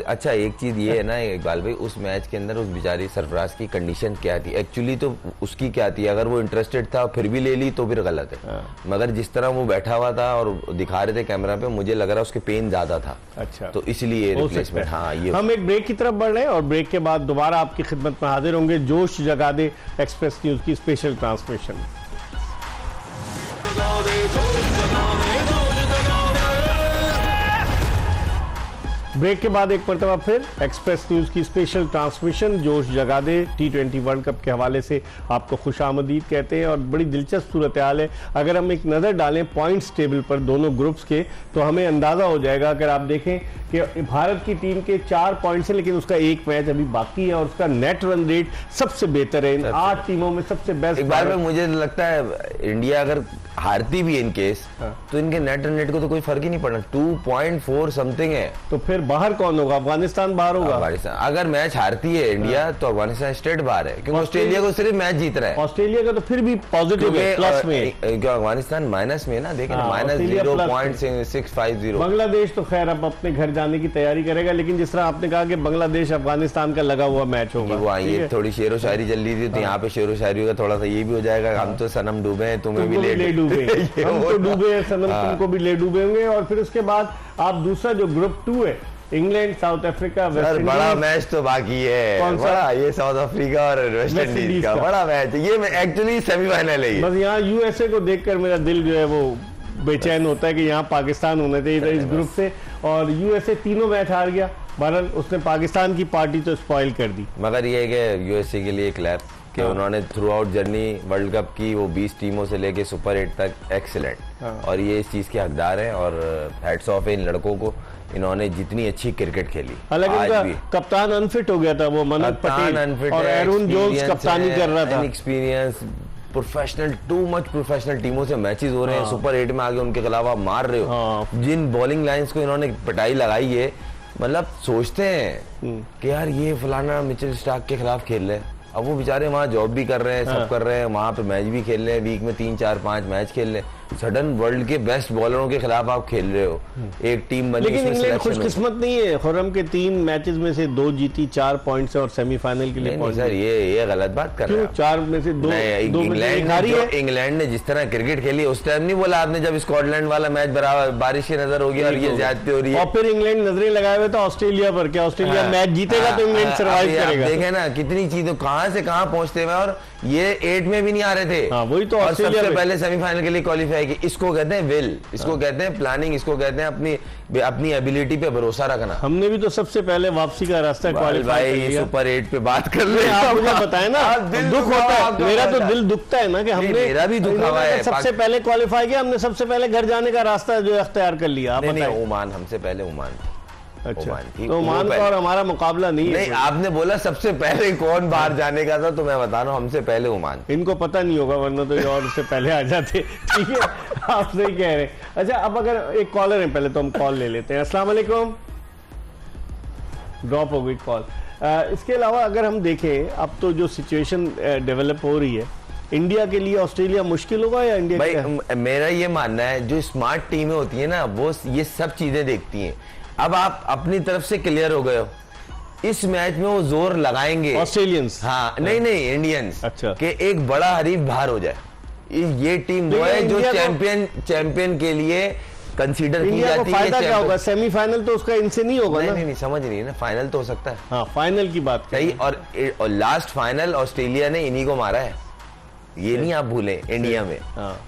अच्छा, एक चीज ये है ना इकबाल भाई, उस मैच के अंदर उस बेचारी सरफराज की कंडीशन क्या थी एक्चुअली, तो उसकी क्या थी? अगर वो इंटरेस्टेड था फिर भी ले ली तो फिर गलत है। मगर जिस तरह वो बैठा हुआ था और दिखा रहे थे कैमरा पे, मुझे लग रहा है उसके पेन ज्यादा था। अच्छा, तो इसलिए रिप्लेसमेंट। हाँ, ये हम एक ब्रेक की तरफ बढ़ रहे हैं और ब्रेक के बाद दोबारा आपकी खिदमत में हाजिर होंगे जोश जगा दे एक्सप्रेस न्यूज की स्पेशल ट्रांसमिशन। ब्रेक के बाद एक मरतबा फिर एक्सप्रेस न्यूज की स्पेशल ट्रांसमिशन जोश जगा दे T20 वर्ल्ड कप के हवाले से आपको खुशामदीद कहते हैं। और बड़ी दिलचस्प सूरत हाल है। अगर हम एक नज़र डालें पॉइंट्स टेबल पर दोनों ग्रुप्स के, तो हमें अंदाज़ा हो जाएगा। अगर आप देखें कि भारत की टीम के 4 पॉइंट्स हैं, लेकिन उसका एक मैच अभी बाकी है और उसका नेट रन रेट सबसे बेहतर है इन 8 टीमों में, सबसे बेस्ट। एक बार में मुझे लगता है इंडिया अगर हारती भी इन केस, तो इनके नेट रन रेट को तो कोई फर्क ही नहीं पड़ना, 2.4 समथिंग है। तो फिर बाहर कौन होगा? अफगानिस्तान बाहर होगा। अफगानिस्तान अगर मैच हारती है इंडिया, तो अफगानिस्तान स्ट्रेट बाहर है, क्योंकि ऑस्ट्रेलिया को सिर्फ मैच जीत रहा है। ऑस्ट्रेलिया का तो फिर भी पॉजिटिव है, प्लस में। अफगानिस्तान माइनस में ना, देखें माइनस 0.650। बांग्लादेश तो खैर अब अपने घर जाने की तैयारी करेगा, लेकिन जिस तरह आपने कहा कि बांग्लादेश अफगानिस्तान का लगा हुआ मैच होगा, वो आई थोड़ी शेरो शायरी चल रही थी, तो यहाँ पे शेरो शायरी का थोड़ा सा ये भी हो जाएगा, हम तो सनम डूबे हैं, तुम्हें भी ले डूबे, हम तो डूबे हैं सनम, तुमको भी ले डूबे होंगे। और फिर उसके बाद आप दूसरा जो ग्रुप 2 है, England, south Africa, West Indies. बड़ा मैच तो बाकी है। कौन सा? बड़ा, ये साउथ अफ्रीका और वेस्ट इंडीज का बड़ा मैच है। ये एक्चुअली सेमीफाइनल है। बस यहाँ यूएसए को देखकर मेरा दिल जो है वो बेचैन होता है कि यहाँ पाकिस्तान होना चाहिए इस ग्रुप से, और यूएसए तीनों मैच हार गया। बहरहाल उसने पाकिस्तान की पार्टी तो स्पॉइल कर दी। मगर ये है कि यूएसए के लिए क्लैप कि उन्होंने through out journey world cup की, वो 20 टीमों से लेके सुपर 8 तक एक्सीलेंट, और ये इस चीज़ के हकदार हैं। और हैट्स ऑफ है इन लड़कों को, इन्होंने जितनी अच्छी क्रिकेट खेली। हालांकि आज उनका भी कप्तान अनफिट हो गया था, वो मनोज पटेल और एरून जोन्स कप्तानी कर रहा था। Experience, professional, too much professional टीमों से मैचेस हो रहे हैं, सुपर 8 में आगे उनके खिलाफ आप मार रहे हो। जिन बॉलिंग लाइंस को इन्होंने पिटाई लगाई है, मतलब सोचते हैं कि यार ये फलाना मिचेल स्टार्क के खिलाफ खेल रहे हैं, अब वो बेचारे वहाँ जॉब भी कर रहे हैं, सब कर रहे हैं, वहाँ पे मैच भी खेल रहे हैं, वीक में 3, 4, 5 मैच खेल रहे हैं। सडन वर्ल्ड के बेस्ट बॉलरों के खिलाफ आप खेल रहे हो, एक टीम बनी। लेकिन इंग्लैंड खुशकिस्मत नहीं है, खुर्रम के 3 मैचेस में से 2 जीती, 4 पॉइंट से और सेमीफाइनल के लिए सर ये गलत बात कर रहे हैं। 4 में से 2 इंग्लैंड ने जिस तरह क्रिकेट खेली उस टाइम नहीं बोला आपने, जब स्कॉटलैंड वाला मैच बराबर बारिश की नजर होगी और ये ज्यादती हो रही है, और फिर इंग्लैंड नजरें लगाए हुए था ऑस्ट्रेलिया पर, क्या ऑस्ट्रेलिया मैच जीतेगा तो इंग्लैंड सर्वाइव करेगा। देखे ना कितनी चीजों कहां से कहां पहुंचते हुए, और ये 8 में भी नहीं आ रहे थे। वही तो ऑस्ट्रेलिया सबसे पहले सेमीफाइनल के लिए क्वालिफाई की। इसको कहते हैं विल, इसको कहते हैं प्लानिंग, इसको कहते हैं अपनी एबिलिटी पे भरोसा रखना। हमने भी तो सबसे पहले वापसी का रास्ता क्वालिफाई कर लिया। सुपर 8 पे बात कर रहे हैं, आप मुझे बताएं ना, दुख होता है, मेरा तो दिल दुखता है ना कि हमने, मेरा भी दुखा हुआ है, सबसे पहले क्वालिफाई किया, हमने सबसे पहले घर जाने का रास्ता जो अख्तियार कर लिया। नहीं, ओमान हमसे पहले, ओमान। अच्छा, तो ओमान का और हमारा मुकाबला नहीं है। नहीं, आपने बोला सबसे पहले कौन बाहर जाने का था, तो मैं बता रहा हूँ हमसे पहले ओमान। इनको पता नहीं होगा, वरना तो ये और उससे पहले आ जाते। ठीक है, आप सही कह रहे हैं। अच्छा, अब अगर एक कॉलर है, पहले तो हम कॉल ले लेते हैं। अस्सलाम वालेकुम। ड्रॉप हो गई कॉल। इसके अलावा अगर हम देखें, अब तो जो सिचुएशन डेवलप हो रही है, इंडिया के लिए ऑस्ट्रेलिया मुश्किल होगा या इंडिया? भाई मेरा ये मानना है, जो स्मार्ट टीमें होती है ना, वो ये सब चीजें देखती हैं। अब आप अपनी तरफ से क्लियर हो गए हो, इस मैच में वो जोर लगाएंगे ऑस्ट्रेलियंस। हाँ, नहीं इंडियंस। अच्छा, कि एक बड़ा हरीफ बाहर हो जाए। ये टीम वो है जो चैंपियन के लिए कंसीडर की जाती है। फायदा क्या होगा? सेमीफाइनल तो उसका इनसे नहीं होगा ना? नहीं, समझ नहीं है ना, फाइनल तो हो सकता है। हाँ, फाइनल की बात सही। और लास्ट फाइनल ऑस्ट्रेलिया ने इन्हीं को मारा है, ये नहीं आप भूलें, इंडिया में।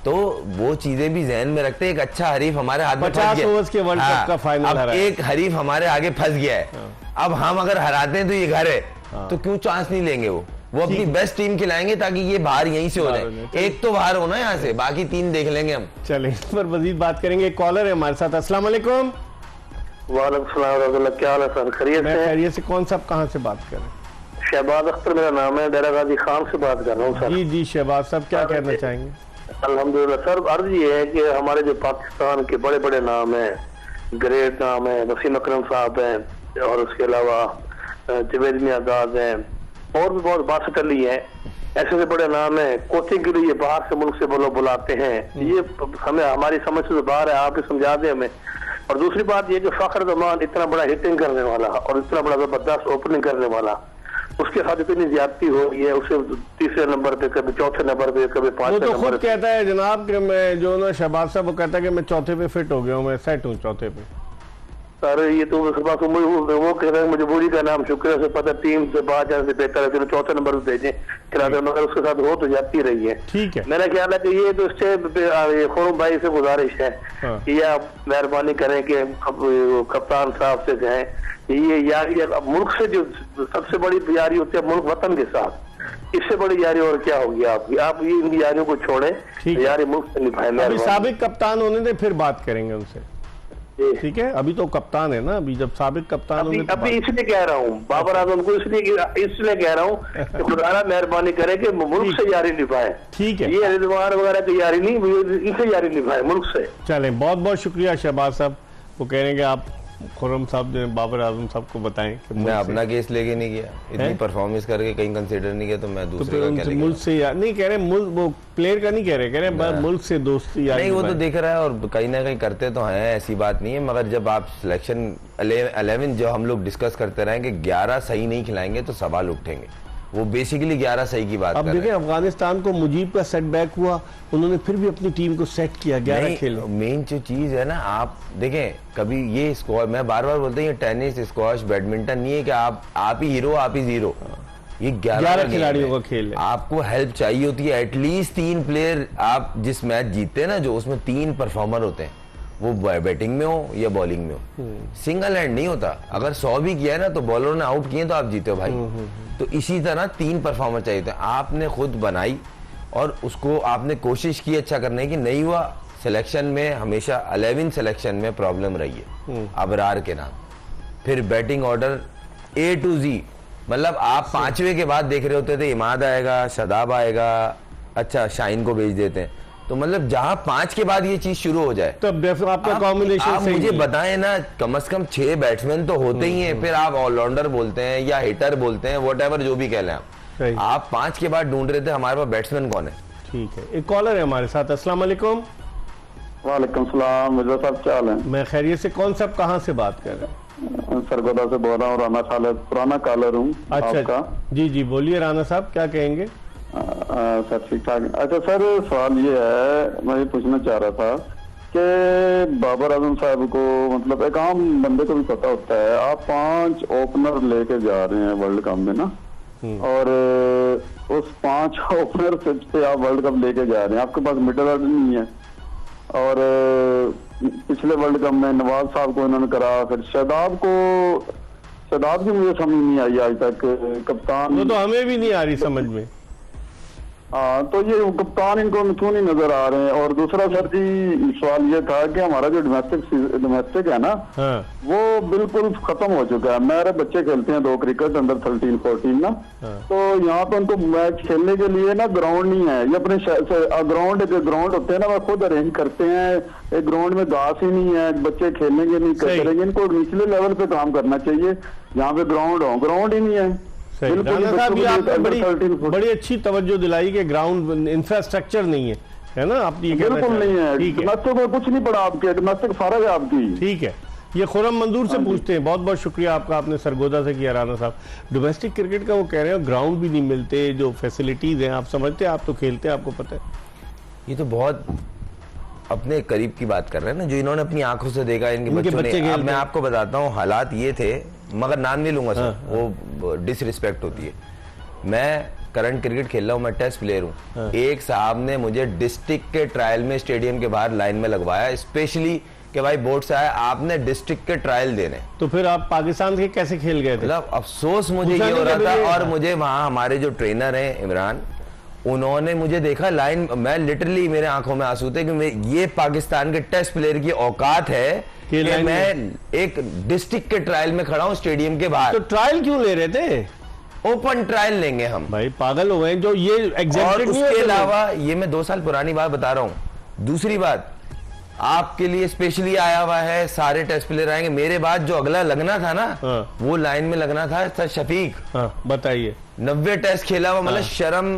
तो वो चीजें भी जहन में रखते हैं। एक अच्छा हरीफ हमारे हाथ में 50 ओवर्स के वर्ल्ड कप का फाइनल अब एक हरीफ हमारे आगे फंस गया है। अब हम अगर हराते हैं तो ये घर है, तो क्यों चांस नहीं लेंगे? वो अपनी बेस्ट टीम खिलाएंगे ताकि ये बाहर यहीं से हो जाए। एक तो बाहर होना यहाँ से, बाकी 3 देख लेंगे हम। चलें, इस पर मजीद बात करेंगे। कॉलर है हमारे साथ। अस्सलाम वालेकुम। वालेकुम सलाम, क्या हाल है सर? खैरियत से? खैरियत से। कौन साहब कहाँ से बात कर रहे हैं? शहबाज अख्तर मेरा नाम है, डेरा गाजी खान से बात कर रहा हूँ सर। जी शहबाज साहब, क्या कहना चाहेंगे? अल्हम्दुलिल्लाह सर, अर्ज ये है कि हमारे जो पाकिस्तान के बड़े बड़े नाम हैं, ग्रेट नाम है, वसीम अकरम साहब हैं, और उसके अलावा जवेद मियादाद हैं, और भी बहुत बासठ अली हैं, ऐसे बड़े नाम हैं। कोचिंग के लिए बाहर से मुल्क से बुलाते हैं, ये हमें हमारी समझ से बाहर है, आप ही समझा दें हमें। और दूसरी बात ये कि फखर जमान इतना बड़ा हिटिंग करने वाला और इतना बड़ा जबरदस्त ओपनिंग करने वाला, उसके साथ इतनी ज्यादती हो रही है, उसे 3रे नंबर पे, कभी 4थे नंबर पे, कभी 5वें नंबर पे। वो तो खुद कहता है जनाब कि मैं जो ना शहबाज साहब, वो कहता है कि मैं 4थे पे फिट हो गया हूँ, मैं सेट हूँ 4थे पे। सर ये तो वो कह रहे हैं मजबूरी का नाम, शुक्र से पता टीम से बाहर जाने से बेहतर है 4थे नंबर पे भेजें खिलाते, मगर उसके साथ हो तो जाती रही है। ठीक है, मेरा ख्याल है कि ये तो खुर्रम भाई से गुजारिश है कि आप मेहरबानी करें कि कप्तान साहब से कहें, ये यारी मुल्क से जो सबसे बड़ी यारी होती है मुल्क वतन के साथ, इससे बड़ी यारी और क्या होगी आपकी? आप ये इन यारियों को छोड़ें, यारी मुल्क से निभाएं। अभी साबिक कप्तान होने दे, फिर बात करेंगे उनसे। ठीक है, अभी तो कप्तान है ना, अभी जब साबिक कप्तान होने अभी इसलिए कह रहा हूँ बाबर आजम को, इसलिए कह रहा हूँ कि खुदा मेहरबानी करे कि मुल्क से यारी निभाए। ठीक है, ये रिजवान वगैरह की यारी नहीं, इनसे यारी निभाए मुल्क से। चलें, बहुत बहुत शुक्रिया शहबाज साहब। वो कह रहे हैं कि आप खुर्रम साहब जो बाबर आजम साहब को बताएं कि मैं अपना केस लेके नहीं गया, इतनी परफॉर्मेंस करके कहीं कंसीडर नहीं किया, तो मैं दूसरे का क्या लेके? मुल्क से यार नहीं कह रहे, मुल्क वो प्लेयर का नहीं कह रहे मुल्क से दोस्ती यार नहीं, वो तो दिख रहा है और कहीं ना कहीं करते तो हैं, ऐसी बात नहीं है। मगर जब आप सिलेक्शन 11 जो हम लोग डिस्कस करते रहे कि 11 सही नहीं खिलाएंगे तो सवाल उठेंगे, वो बेसिकली 11 सही की बात। अब देखें, अफगानिस्तान को मुजीब का सेटबैक हुआ, उन्होंने फिर भी अपनी टीम को सेट किया, 11 खेल। मेन जो चीज है ना, आप देखें कभी ये स्क्वाश, मैं बार बार बोलता हूँ, ये टेनिस, स्क्वाश, बैडमिंटन नहीं है कि आप ही हीरो, आप ही जीरो। ये 11 खिलाड़ियों का खेल है। आपको हेल्प चाहिए होती है, एटलीस्ट 3 प्लेयर। आप जिस मैच जीतते हैं ना, जो उसमें 3 परफॉर्मर होते हैं, वो बैटिंग में हो या बॉलिंग में हो, सिंगल हैंड नहीं होता। अगर 100 भी किया है ना, तो बॉलरों ने आउट किए तो आप जीते हो भाई। तो इसी तरह 3 परफॉर्मर चाहिए थे, आपने खुद बनाई और उसको आपने कोशिश की अच्छा करने की, नहीं हुआ सिलेक्शन में हमेशा 11 सिलेक्शन में प्रॉब्लम रही है अबरार के नाम। फिर batting order A to Z, मतलब आप 5वें के बाद देख रहे होते थे इमाद आएगा, शदाब आएगा, अच्छा शाइन को भेज देते हैं। तो मतलब जहां 5 के बाद ये चीज शुरू हो जाए तो आपका कॉम्बिनेशन आप मुझे बताएं ना, कम से कम 6 बैट्समैन तो होते ही हैं, फिर आप ऑलराउंडर बोलते हैं या हिटर बोलते हैं, व्हाटएवर जो भी कह लें आप 5 के बाद ढूंढ रहे थे हमारे पास बैट्समैन कौन है। ठीक है, एक कॉलर है हमारे साथ। अस्सलाम वालेकुम। वालेकुम सलाम, मिर्जा साहब क्या हाल है? मैं खैरियत से। कौन साहब कहाँ से बात कर रहे हैं? सरगोदा से बोल रहा हूँ, राना खालिद, पुराना कॉलर हूँ अच्छा आपका। जी जी बोलिए राना साहब, क्या कहेंगे? सर ठीक ठाक। अच्छा सर, सवाल ये है, मैं ये पूछना चाह रहा था कि बाबर आजम साहब को, मतलब एक आम बंदे को भी पता होता है, आप 5 ओपनर लेके जा रहे हैं वर्ल्ड कप में ना, और उस 5 ओपनर से आप वर्ल्ड कप लेके जा रहे हैं, आपके पास मिडल ऑर्डर नहीं है। और पिछले वर्ल्ड कप में नवाज साहब को इन्होंने करा, फिर शदाब की मुझे समझ नहीं आई आज तक, कप्तान। वो तो हमें भी नहीं आ रही समझ में। हाँ, तो ये कप्तान इनको क्यों नहीं नजर आ रहे हैं? और दूसरा सर जी सवाल ये था कि हमारा जो डोमेस्टिक है ना, हाँ। वो बिल्कुल खत्म हो चुका है। मेरे बच्चे खेलते हैं 2 क्रिकेट अंडर 13-14 ना, हाँ। तो यहाँ पे उनको मैच खेलने के लिए ना ग्राउंड नहीं है। ये अपने ग्राउंड होते हैं ना, वो खुद अरेंज करते हैं। एक ग्राउंड में घास ही नहीं है, बच्चे खेलेंगे नहीं करेंगे। इनको निचले लेवल पे काम करना चाहिए, यहाँ पे ग्राउंड ही नहीं है। राना साहब, ये आपने बड़ी अच्छी तवज्जो दिलाई कि ग्राउंड इंफ्रास्ट्रक्चर नहीं है ना, आप ये बिल्कुल नहीं है। डोमेस्टिक में कुछ नहीं पड़ा आपके, डोमेस्टिक सारा है आपकी। ठीक है, ये खुरम मंजूर से पूछते हैं। बहुत बहुत शुक्रिया आपका, आपने सरगोदा से किया राना साहब। डोमेस्टिक क्रिकेट का वो कह रहे हैं ग्राउंड भी नहीं मिलते, जो फैसिलिटीज हैं आप समझते हैं, आप तो खेलते हैं, आपको पता है। ये तो बहुत अपने करीब की बात कर रहे हैं ना, जो इन्होंने अपनी आंखों से देखा, इनके बच्चों ने। अब मैं आपको बताता हूँ हालात ये थे, मगर नाम नहीं लूंगा सर, वो डिसरिस्पेक्ट होती है। मैं करंट क्रिकेट खेल रहा हूँ, मैं टेस्ट प्लेयर हूँ। एक साहब ने मुझे डिस्ट्रिक्ट के ट्रायल में स्टेडियम के बाहर लाइन में लगवाया, स्पेशली कि भाई बोर्ड से आया, आपने डिस्ट्रिक्ट के ट्रायल देने। तो फिर आप पाकिस्तान के कैसे खेल गए थे? मतलब अफसोस मुझे ये हो रहा था। और मुझे वहां हमारे जो ट्रेनर हैं इमरान, उन्होंने मुझे देखा लाइन, मैं लिटरली मेरे आंखों में आंसू थे कि ये पाकिस्तान के टेस्ट प्लेयर की औकात है कि मैं एक डिस्ट्रिक्ट के ट्रायल में खड़ा हूं स्टेडियम के बाहर। तो ट्रायल क्यों ले रहे थे? ओपन ट्रायल लेंगे हम। भाई पागल हो गए जो ये एग्जैक्ट। उसके अलावा ये मैं 2 साल पुरानी बात बता रहा हूं। दूसरी बात, आपके लिए स्पेशली आया हुआ है, सारे टेस्ट प्लेयर आएंगे। मेरे बाद जो अगला लगना था ना, वो लाइन में लगना था शफीक। बताइए, 90 टेस्ट खेला हुआ, मतलब शर्म।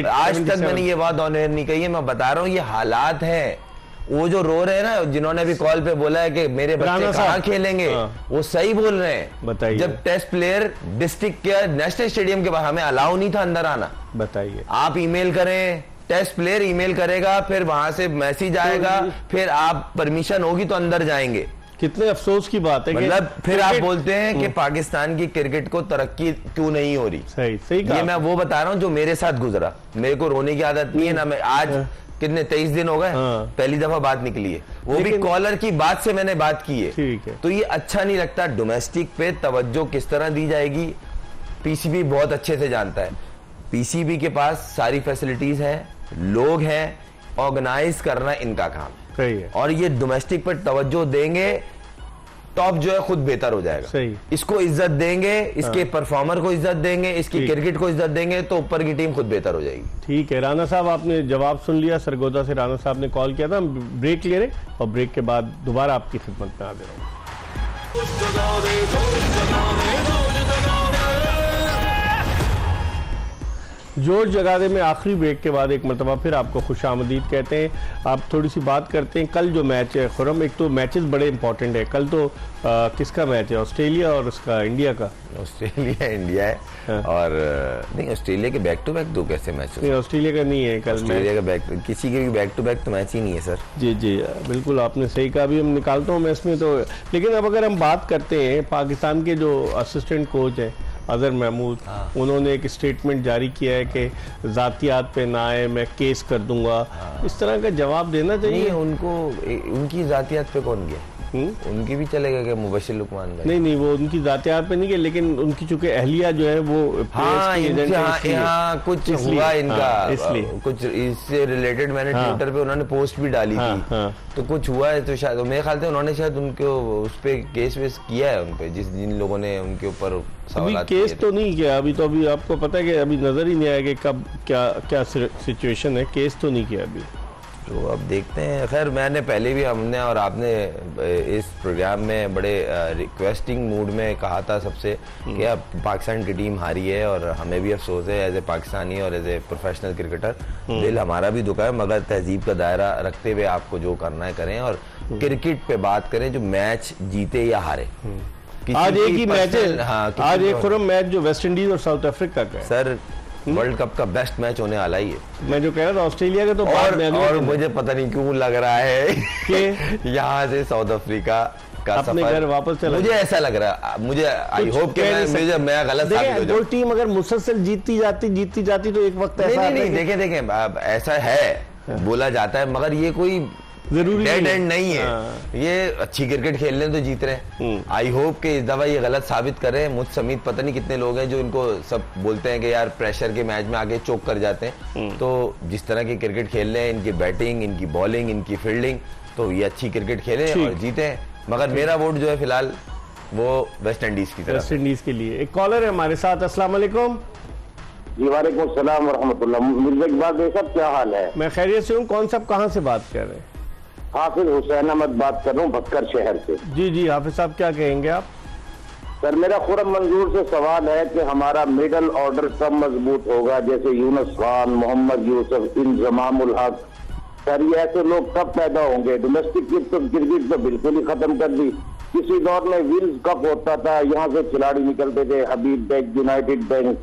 आज तक मैंने ये बात ऑन एयर नहीं कही है, मैं बता रहा हूँ ये हालात है। वो जो रो रहे हैं ना, जिन्होंने भी कॉल पे बोला है कि मेरे बच्चे कहाँ खेलेंगे, वो सही बोल रहे हैं। बताइए, जब टेस्ट प्लेयर डिस्ट्रिक्ट के नेशनल स्टेडियम के बाहर, हमें अलाउ नहीं था अंदर आना। बताइए, आप ईमेल करें, टेस्ट प्लेयर ईमेल करेगा, फिर वहां से मैसेज आएगा, फिर आप परमिशन होगी तो अंदर जाएंगे। कितने अफसोस की बात है। मतलब फिर आप बोलते हैं कि पाकिस्तान की क्रिकेट को तरक्की क्यों नहीं हो रही। सही ये मैं वो बता रहा हूँ जो मेरे साथ गुजरा। मेरे को रोने की आदत नहीं है ना, मैं आज कितने 23 दिन हो गए, पहली दफा बात निकली है, वो भी कॉलर की बात से मैंने बात की है। ठीक है, तो ये अच्छा नहीं लगता। डोमेस्टिक पे तवज्जो किस तरह दी जाएगी, पीसीबी बहुत अच्छे से जानता है। पीसीबी के पास सारी फैसिलिटीज है, लोग हैं, ऑर्गेनाइज करना इनका काम सही है। और ये डोमेस्टिक पर तवज्जो देंगे, टॉप जो है खुद बेहतर हो जाएगा। सही। इसको इज्जत देंगे, इसके परफॉर्मर को इज्जत देंगे, इसकी क्रिकेट को इज्जत देंगे, तो ऊपर की टीम खुद बेहतर हो जाएगी। ठीक है, राना साहब आपने जवाब सुन लिया। सरगोदा से राना साहब ने कॉल किया था। हम ब्रेक ले रहे और ब्रेक के बाद दोबारा आपकी खिदमत में आ रहे हैं। जोश जगा दे में आखिरी ब्रेक के बाद एक मरतबा फिर आपको खुशामदीद कहते हैं। आप थोड़ी सी बात करते हैं कल जो मैच है खुरम, एक तो मैचेस बड़े इंपॉर्टेंट है। कल तो किसका मैच है? ऑस्ट्रेलिया और उसका इंडिया का। ऑस्ट्रेलिया इंडिया है। हाँ। और नहीं, ऑस्ट्रेलिया के बैक टू बैक 2 कैसे मैच? नहीं, ऑस्ट्रेलिया का नहीं है कल। ऑस्ट्रेलिया का किसी के भी बैक टू बैक तो मैच ही नहीं है सर। जी जी बिल्कुल, आपने सही कहा। अभी हम निकालता हूँ मैच में तो। लेकिन अब अगर हम बात करते हैं पाकिस्तान के जो असिस्टेंट कोच है अजहर महमूद, उन्होंने एक स्टेटमेंट जारी किया है कि जातियात पे ना आए, मैं केस कर दूंगा। इस तरह का जवाब देना चाहिए। उनको, उनकी जातियात पे कौन गया? उनकी भी चलेगा क्या मुबशिर लुकमान भाई? नहीं नहीं, वो उनकी जातियात पे नहीं है, लेकिन उनकी चूंकि अहलिया जो है वो हाँ, यहाँ कुछ हुआ इनका, इसलिए कुछ इससे रिलेटेड मैंने ट्विटर पे उन्होंने पोस्ट भी डाली थी। तो कुछ हुआ है, तो शायद मेरे ख्याल से उन्होंने शायद उनको उस पे केस वेस किया है उनपे, जिन लोगों ने उनके ऊपर अभी केस तो नहीं किया अभी आपको पता है कि अभी नजर ही नहीं आएगा कब क्या सिचुएशन है। केस तो नहीं किया अभी, तो अब देखते हैं। खैर मैंने पहले भी, हमने और आपने इस प्रोग्राम में बड़े रिक्वेस्टिंग मूड में कहा था सबसे कि अब पाकिस्तान की टीम हारी है और हमें भी अफसोस है एज ए पाकिस्तानी और एज ए प्रोफेशनल क्रिकेटर। दिल हमारा भी दुखा है, मगर तहजीब का दायरा रखते हुए आपको जो करना है करें और क्रिकेट पे बात करें, जो मैच जीते या हारे। आज एक ही मैच है, हाँ, आज एक खुरम मैच जो वेस्ट इंडीज और साउथ अफ्रीका का है सर, वर्ल्ड कप का बेस्ट मैच होने वाला ही है। मैं जो कह रहा था ऑस्ट्रेलिया का तो और मुझे पता नहीं क्यों लग रहा है कि यहाँ से साउथ अफ्रीका का अपने घर वापस चला, मुझे ऐसा लग रहा है। मुझे आई होप कि मैं गलत साबित हो जाऊं। जो टीम अगर मुसलसल जीतती जाती तो एक वक्त ऐसा नहीं, देखें ऐसा है, बोला जाता है, मगर ये कोई जरूरी डेड एंड नहीं है। ये अच्छी क्रिकेट खेल रहे हैं तो जीत रहे हैं। आई होप कि इस दफा ये गलत साबित करें। मुझ समेत पता नहीं कितने लोग हैं जो इनको सब बोलते हैं कि यार प्रेशर के मैच में आगे चोक कर जाते हैं। तो जिस तरह की क्रिकेट खेल रहे हैं, इनकी बैटिंग, इनकी बॉलिंग, इनकी फील्डिंग, तो ये अच्छी क्रिकेट खेले और जीते हैं। मगर मेरा वोट जो है फिलहाल वो वेस्ट इंडीज की तरफ, वेस्ट इंडीज के लिए। एक कॉलर है हमारे साथ। अस्सलाम वालेकुम। जी वालेकुम सलाम व रहमतुल्लाह। मिर्जा इकबाल भाई साहब, क्या हाल है? मैं खैरियत से हूँ। कौन साहब कहाँ से बात कर रहे हैं? हाफिज हुसैन अहमद बात कर रहा हूँ भक्कर शहर से। जी हाफिज साहब, क्या कहेंगे आप? सर, मेरा खुरम मंजूर से सवाल है कि हमारा मिडल ऑर्डर कब मजबूत होगा? जैसे यूनुस खान, मोहम्मद यूसुफ, इंजमामुल हक, सर ये ऐसे लोग कब पैदा होंगे? डोमेस्टिक क्रिकेट तो बिल्कुल ही खत्म कर दी। किसी दौर में विल्स कप होता था, यहाँ से खिलाड़ी निकलते थे, हबीब बैंक, यूनाइटेड बैंक।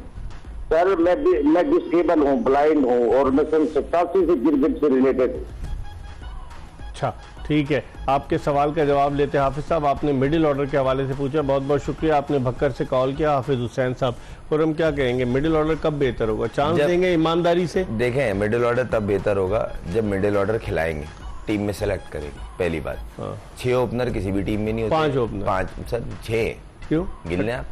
सर मैं डिसेबल हूँ, ब्लाइंड हूँ और मैं सन 87 से क्रिकेट से रिलेटेड हूँ। अच्छा, ठीक है, आपके सवाल का जवाब लेते हैं। हाफिज साहब, आपने मिडिल ऑर्डर के हवाले से पूछा, बहुत बहुत शुक्रिया। आपने भक्कर से कॉल किया। हाफिज हुसैन साहब, और हम क्या कहेंगे, मिडिल ऑर्डर कब बेहतर होगा? चांस देंगे ईमानदारी से? देखें, मिडिल ऑर्डर तब बेहतर होगा जब मिडिल ऑर्डर खिलाएंगे, टीम में सेलेक्ट करेंगे। पहली बात, 6 ओपनर किसी भी टीम में नहीं होते। 5 ओपनर? 5 सर, 6 क्यों गिन लें आप?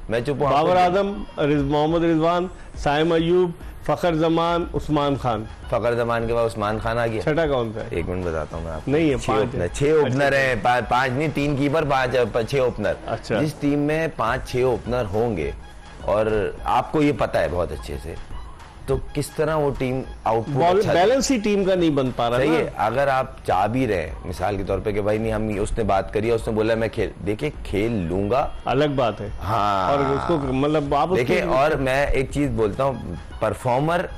मैं चुप हूं। बाबर आजम, मोहम्मद रिजवान, साइम अयूब, फखर जमान, उस्मान खान। फखर जमान के बाद उस्मान खान आ गया। छठा कौन सा है? एक मिनट बताता हूँ मैं आपको। नहीं है, 6 ओपनर है। 5 नहीं, 3 कीपर, 6 ओपनर। अच्छा। जिस टीम में 5-6 ओपनर होंगे और आपको ये पता है बहुत अच्छे से, तो किस तरह वो टीम आउटपुट बैलेंस ही टीम का नहीं बन पा रहा। सही है। अगर आप चाह भी रहे मिसाल के तौर पे कि भाई नहीं, हम उसने बात करी, उसने बोला मैं देखिए खेल लूंगा, अलग बात है। हाँ, और उसको मतलब आप देखिए, और मैं एक चीज बोलता हूँ, परफॉर्मर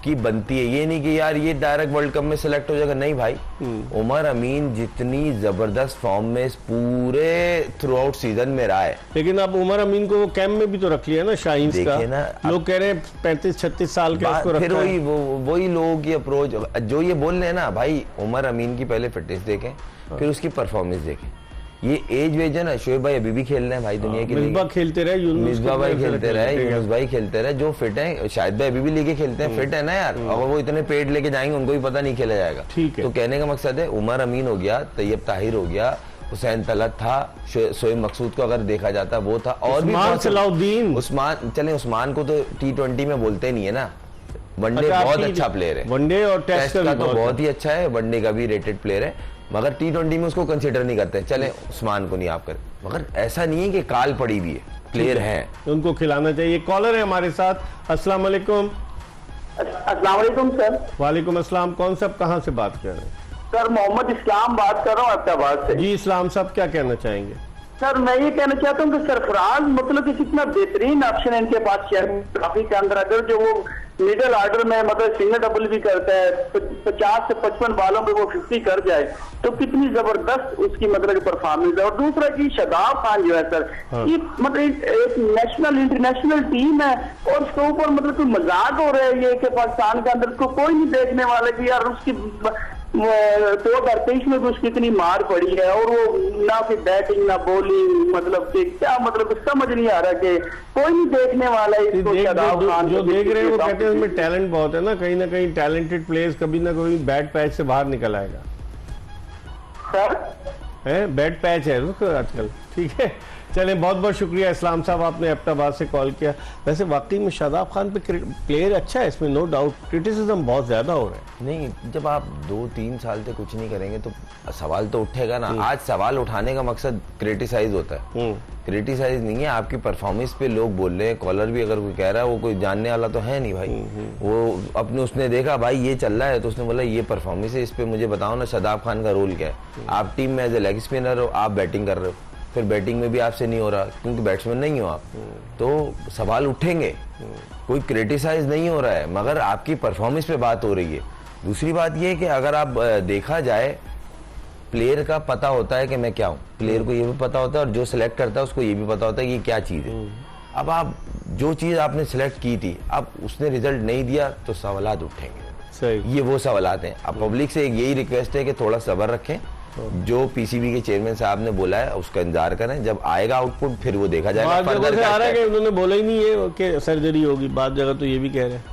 की बनती है, ये नहीं कि यार ये डायरेक्ट वर्ल्ड कप में सिलेक्ट हो जाएगा। नहीं भाई, उमर अमीन जितनी जबरदस्त फॉर्म में इस पूरे थ्रू आउट सीजन में रहा है। लेकिन अब उमर अमीन को वो कैंप में भी तो रख लिया ना शाहीन्स का। ना, लोग कह रहे हैं 35-36 साल के उसको फिर वही लोगों की अप्रोच जो ये बोल रहे हैं ना, भाई उमर अमीन की पहले फिटनेस देखें, फिर उसकी परफॉर्मेंस देखें। ये एज वेज है ना, शोएब भाई अभी भी खेल रहे हैं भाई दुनिया की। मिसबा खेलते रहे, मिसबा भाई खेलते रहे, यूनुस भाई खेलते रहे, जो फिट है। शाहिद भाई अभी भी लेके खेलते हैं, फिट है ना यार। अगर वो इतने पेड लेके जाएंगे, उनको भी पता नहीं खेला जाएगा। ठीक है, तो कहने का मकसद है, उमर अमीन हो गया, तैयब ताहिर हो गया, हुसैन तलत था, शोएब मकसूद को अगर देखा जाता वो था, और भी सलाउद्दीन उस्मान। चले, उस्मान को तो T20 में बोलते नहीं है ना। वनडे बहुत अच्छा प्लेयर है, वनडे और टेस्ट का तो बहुत ही अच्छा है, वनडे का भी रेटेड प्लेयर है, मगर T20 में उसको कंसीडर नहीं करते। चले, उस्मान को नहीं आप करें, मगर ऐसा नहीं है कि काल पड़ी हुई है, प्लेयर है, उनको खिलाना चाहिए। कॉलर है हमारे साथ। अस्सलाम वालेकुम। अस्सलाम वालेकुम सर। वालेकुम अस्सलाम। कौन साहब कहाँ से बात कर रहे हैं? सर मोहम्मद इस्लाम बात कर रहा हूँ अहमदाबाद से। जी इस्लाम साहब, क्या कहना चाहेंगे? सर मैं ये कहना चाहता हूँ कि सरफराज मतलब कि कितना बेहतरीन ऑप्शन है इनके पास काफी के अंदर। अगर जो वो मिडिल ऑर्डर में मतलब सिंगल डबल भी करता है, 50 से 55 बालों पे वो 50 कर जाए, तो कितनी जबरदस्त उसकी मतलब परफॉर्मेंस है। और दूसरा की शादाब खान जो है सर, ये मतलब एक नेशनल इंटरनेशनल टीम है और उसके ऊपर मतलब कोई मजाक हो रहा है ये कि पाकिस्तान के अंदर को कोई नहीं देखने वाला कि यार उसकी 2023 में भी उसकी इतनी मार पड़ी है और वो ना फिर बैटिंग ना बॉलिंग, मतलब कि क्या मतलब समझ नहीं आ रहा कि कोई नहीं देखने वाला है इसको। जो देख रहे हैं वो कहते हैं उसमें टैलेंट बहुत है ना कहीं टैलेंटेड प्लेयर्स कभी ना कभी बैट पैच से बाहर निकल आएगा। सर है, बैड पैच है उसको आजकल। ठीक है, चलें, बहुत बहुत शुक्रिया इस्लाम साहब, आपने एबटाबाद से कॉल किया। वैसे वाकई में शादाब खान पे प्लेयर अच्छा है, इसमें नो डाउट, क्रिटिसिज्म बहुत ज्यादा हो रहा है। नहीं, जब आप 2-3 साल से कुछ नहीं करेंगे तो सवाल तो उठेगा ना। आज सवाल उठाने का मकसद क्रिटिसाइज होता है, क्रिटिसाइज नहीं है, आपकी परफॉर्मेंस पे लोग बोल रहे हैं। कॉलर भी अगर कोई कह रहा है, वो कोई जानने वाला तो है नहीं भाई, वो अपने उसने देखा भाई ये चल रहा है तो उसने बोला ये परफॉर्मेंस है, इस पे मुझे बताओ ना शादाब खान का रोल क्या है। आप टीम में एज ए लेग स्पिनर हो, आप बैटिंग कर रहे हो, फिर बैटिंग में भी आपसे नहीं हो रहा क्योंकि बैट्समैन नहीं हो आप, तो सवाल उठेंगे। कोई क्रिटिसाइज नहीं हो रहा है, मगर आपकी परफॉर्मेंस पे बात हो रही है। दूसरी बात ये है कि अगर आप देखा जाए, प्लेयर का पता होता है कि मैं क्या हूँ, प्लेयर को ये भी पता होता है, और जो सिलेक्ट करता है उसको ये भी पता होता है कि ये क्या चीज़ है। अब आप जो चीज़ आपने सिलेक्ट की थी, अब उसने रिजल्ट नहीं दिया तो सवालात उठेंगे। सही, ये वो सवालात हैं। अब पब्लिक से यही रिक्वेस्ट है कि थोड़ा सब्र रखें, जो पीसीबी के चेयरमैन साहब ने बोला है उसका इंतजार करें, जब आएगा आउटपुट फिर वो देखा जाएगा। बाद जगह से आ रहा है कि उन्होंने बोला ही नहीं है कि सर्जरी होगी, बाद जगह तो ये भी कह रहे हैं।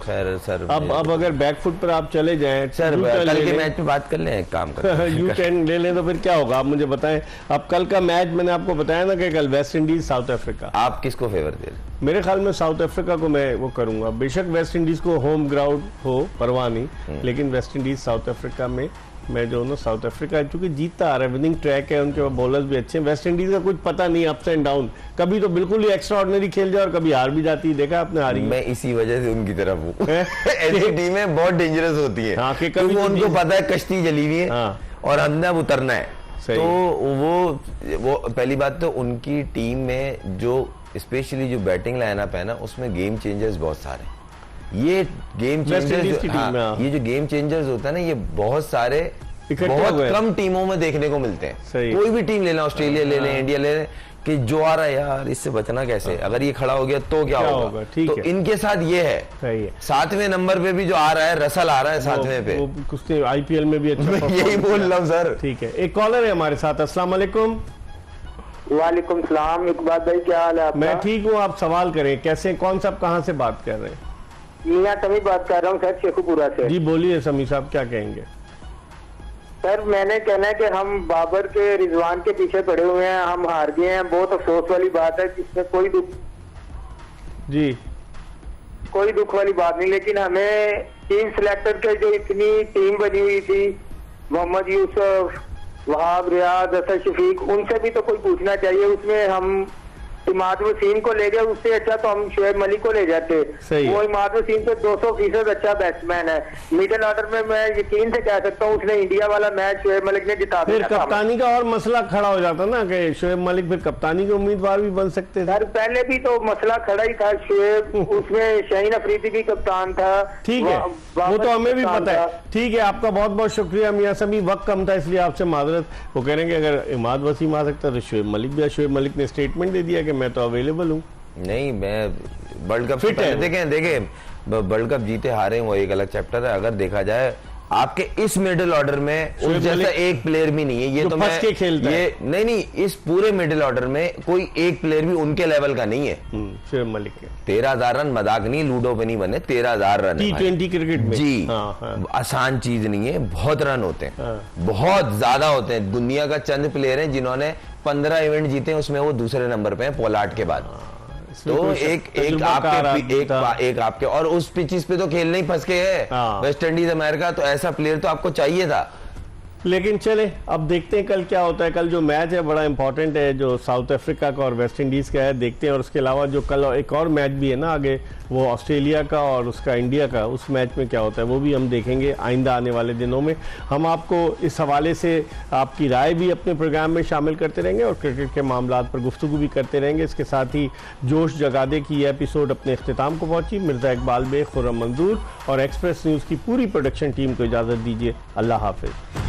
खैर सर, अब अगर बैकफुट पर आप चले जाएं, सर कल के मैच पे बात कर लें, एक काम कर यू टर्न ले लें तो फिर क्या होगा आप मुझे बताएं। अब कल का मैच मैंने आपको बताया ना कि कल वेस्ट इंडीज साउथ अफ्रीका, आप किसको फेवर दे रहे हैं? मेरे ख्याल में साउथ अफ्रीका को मैं वो करूंगा। बेशक वेस्ट इंडीज को होम ग्राउंड हो, परवाह नहीं, लेकिन वेस्ट इंडीज साउथ अफ्रीका में मैं जो ना साउथ अफ्रीका चूंकि जीतता आ रहा है, विनिंग ट्रैक है, उनके बॉलर्स भी अच्छे हैं। वेस्ट इंडीज का कुछ पता नहीं, अप्स एंड डाउन, कभी तो बिल्कुल ही एक्स्ट्रा ऑर्डिनरी खेल जाए और कभी हार भी जाती है, देखा आपने हारी। मैं इसी वजह से उनकी तरफ हूँ। ऐसी टीमें बहुत डेंजरस होती है, हाँ, क्योंकि उनको पता है कश्ती जली हुई है और हमने अब उतरना है। तो वो पहली बात तो उनकी टीम में जो स्पेशली जो बैटिंग लाइनअप है ना, उसमें गेम चेंजर्स बहुत सारे। ये गेम चेंजर्स, ये जो गेम चेंजर्स होता है ना, ये बहुत सारे बहुत कम टीमों में देखने को मिलते हैं। कोई भी टीम ले लें, ऑस्ट्रेलिया ले लें, इंडिया ले लें, कि जो आ रहा है यार इससे बचना कैसे, अगर ये खड़ा हो गया तो क्या होगा। तो इनके साथ ये है। 7वें नंबर पे भी जो आ रहा है, रसल आ रहा है 7वें पे, कुछ आईपीएल में भी अच्छा, यही बोल रहा हूँ सर। ठीक है, एक कॉलर है हमारे साथ। अस्सलाम वालेकुम। वालेकुम सलाम, इकबाल भाई क्या हाल है आपका? मैं ठीक हूँ, आप सवाल करें, कैसे, कौन सा, कहाँ से बात कर रहे हैं? मियां समी बात कर रहा हूँ सर, शेखुपुरा से। जी बोलिए समी साहब, क्या कहेंगे? सर मैंने कहना है कि हम बाबर के, रिजवान के पीछे पड़े हुए हैं, हम हार गए हैं, बहुत अफसोस वाली बात है, जिसमें कोई दुख वाली बात नहीं। लेकिन हमें टीम सिलेक्टर के जो इतनी टीम बनी हुई थी, मोहम्मद यूसुफ, वहाब रियाज, असद शफीक, उनसे भी तो कोई पूछना चाहिए। उसमें हम इमाद वसीम को ले गए, उससे अच्छा तो हम शुएब मलिक को ले जाते। वो इमाद वसीम तो 200% अच्छा बैट्समैन है। मिडिल ऑर्डर में मैं यकीन से कह सकता हूँ उसने इंडिया वाला मैच शुएब मलिक ने जिता दिया। फिर कप्तानी का और मसला खड़ा हो जाता ना कि शुएब मलिक फिर कप्तानी के उम्मीदवार भी बन सकते थे। पहले भी तो मसला खड़ा ही था, शुएब, उसमें शाहीन अफरीदी भी कप्तान था। ठीक है, वो तो हमें भी पता है। ठीक है, आपका बहुत बहुत शुक्रिया मियां समी, वक्त कम था इसलिए आपसे माजरत। वो कह रहे हैं कि अगर इमाद वसीम आ सकता तो शुएब मलिक भी, शुएब मलिक ने स्टेटमेंट दे दिया कि मैं तो अवेलेबल हूँ। नहीं, मैं वर्ल्ड कप से पहले देखें वर्ल्ड कप जीते हारे वो एक अलग चैप्टर है। अगर देखा जाए आपके इस मिडिल ऑर्डर में उस जैसा एक प्लेयर भी नहीं है। ये तो मैं ये नहीं, इस पूरे मिडिल ऑर्डर में कोई एक प्लेयर भी उनके लेवल का नहीं है। शुएब मलिक के 13,000 रन मजाक नहीं, लूडो पे नहीं बने, 13,000 रन T20 क्रिकेट में जी। आसान चीज नहीं है, बहुत रन होते हैं, बहुत ज्यादा होते हैं। दुनिया का चंद प्लेयर हैं जिन्होंने 15 इवेंट जीते, उसमें वो दूसरे नंबर पे हैं पोलार्ड के बाद। तो एक आपके और उस पिचिस पे तो खेलने ही फंस के है वेस्ट इंडीज अमेरिका, तो ऐसा प्लेयर तो आपको चाहिए था। लेकिन चले अब देखते हैं कल क्या होता है। कल जो मैच है बड़ा इंपॉर्टेंट है, जो साउथ अफ्रीका का और वेस्ट इंडीज का है, देखते हैं। और उसके अलावा जो कल एक और मैच भी है ना आगे, वो ऑस्ट्रेलिया का और उसका इंडिया का, उस मैच में क्या होता है वो भी हम देखेंगे आइंदा आने वाले दिनों में। हम आपको इस हवाले से आपकी राय भी अपने प्रोग्राम में शामिल करते रहेंगे और क्रिकेट के मामलात पर गुफ्तगू भी करते रहेंगे। इसके साथ ही जोश जगादे की एपिसोड अपने अख्तिताम को पहुंची। मिर्जा इकबाल बेग, खुर्रम मंजूर और एक्सप्रेस न्यूज़ की पूरी प्रोडक्शन टीम को इजाज़त दीजिए। अल्लाह हाफिज़।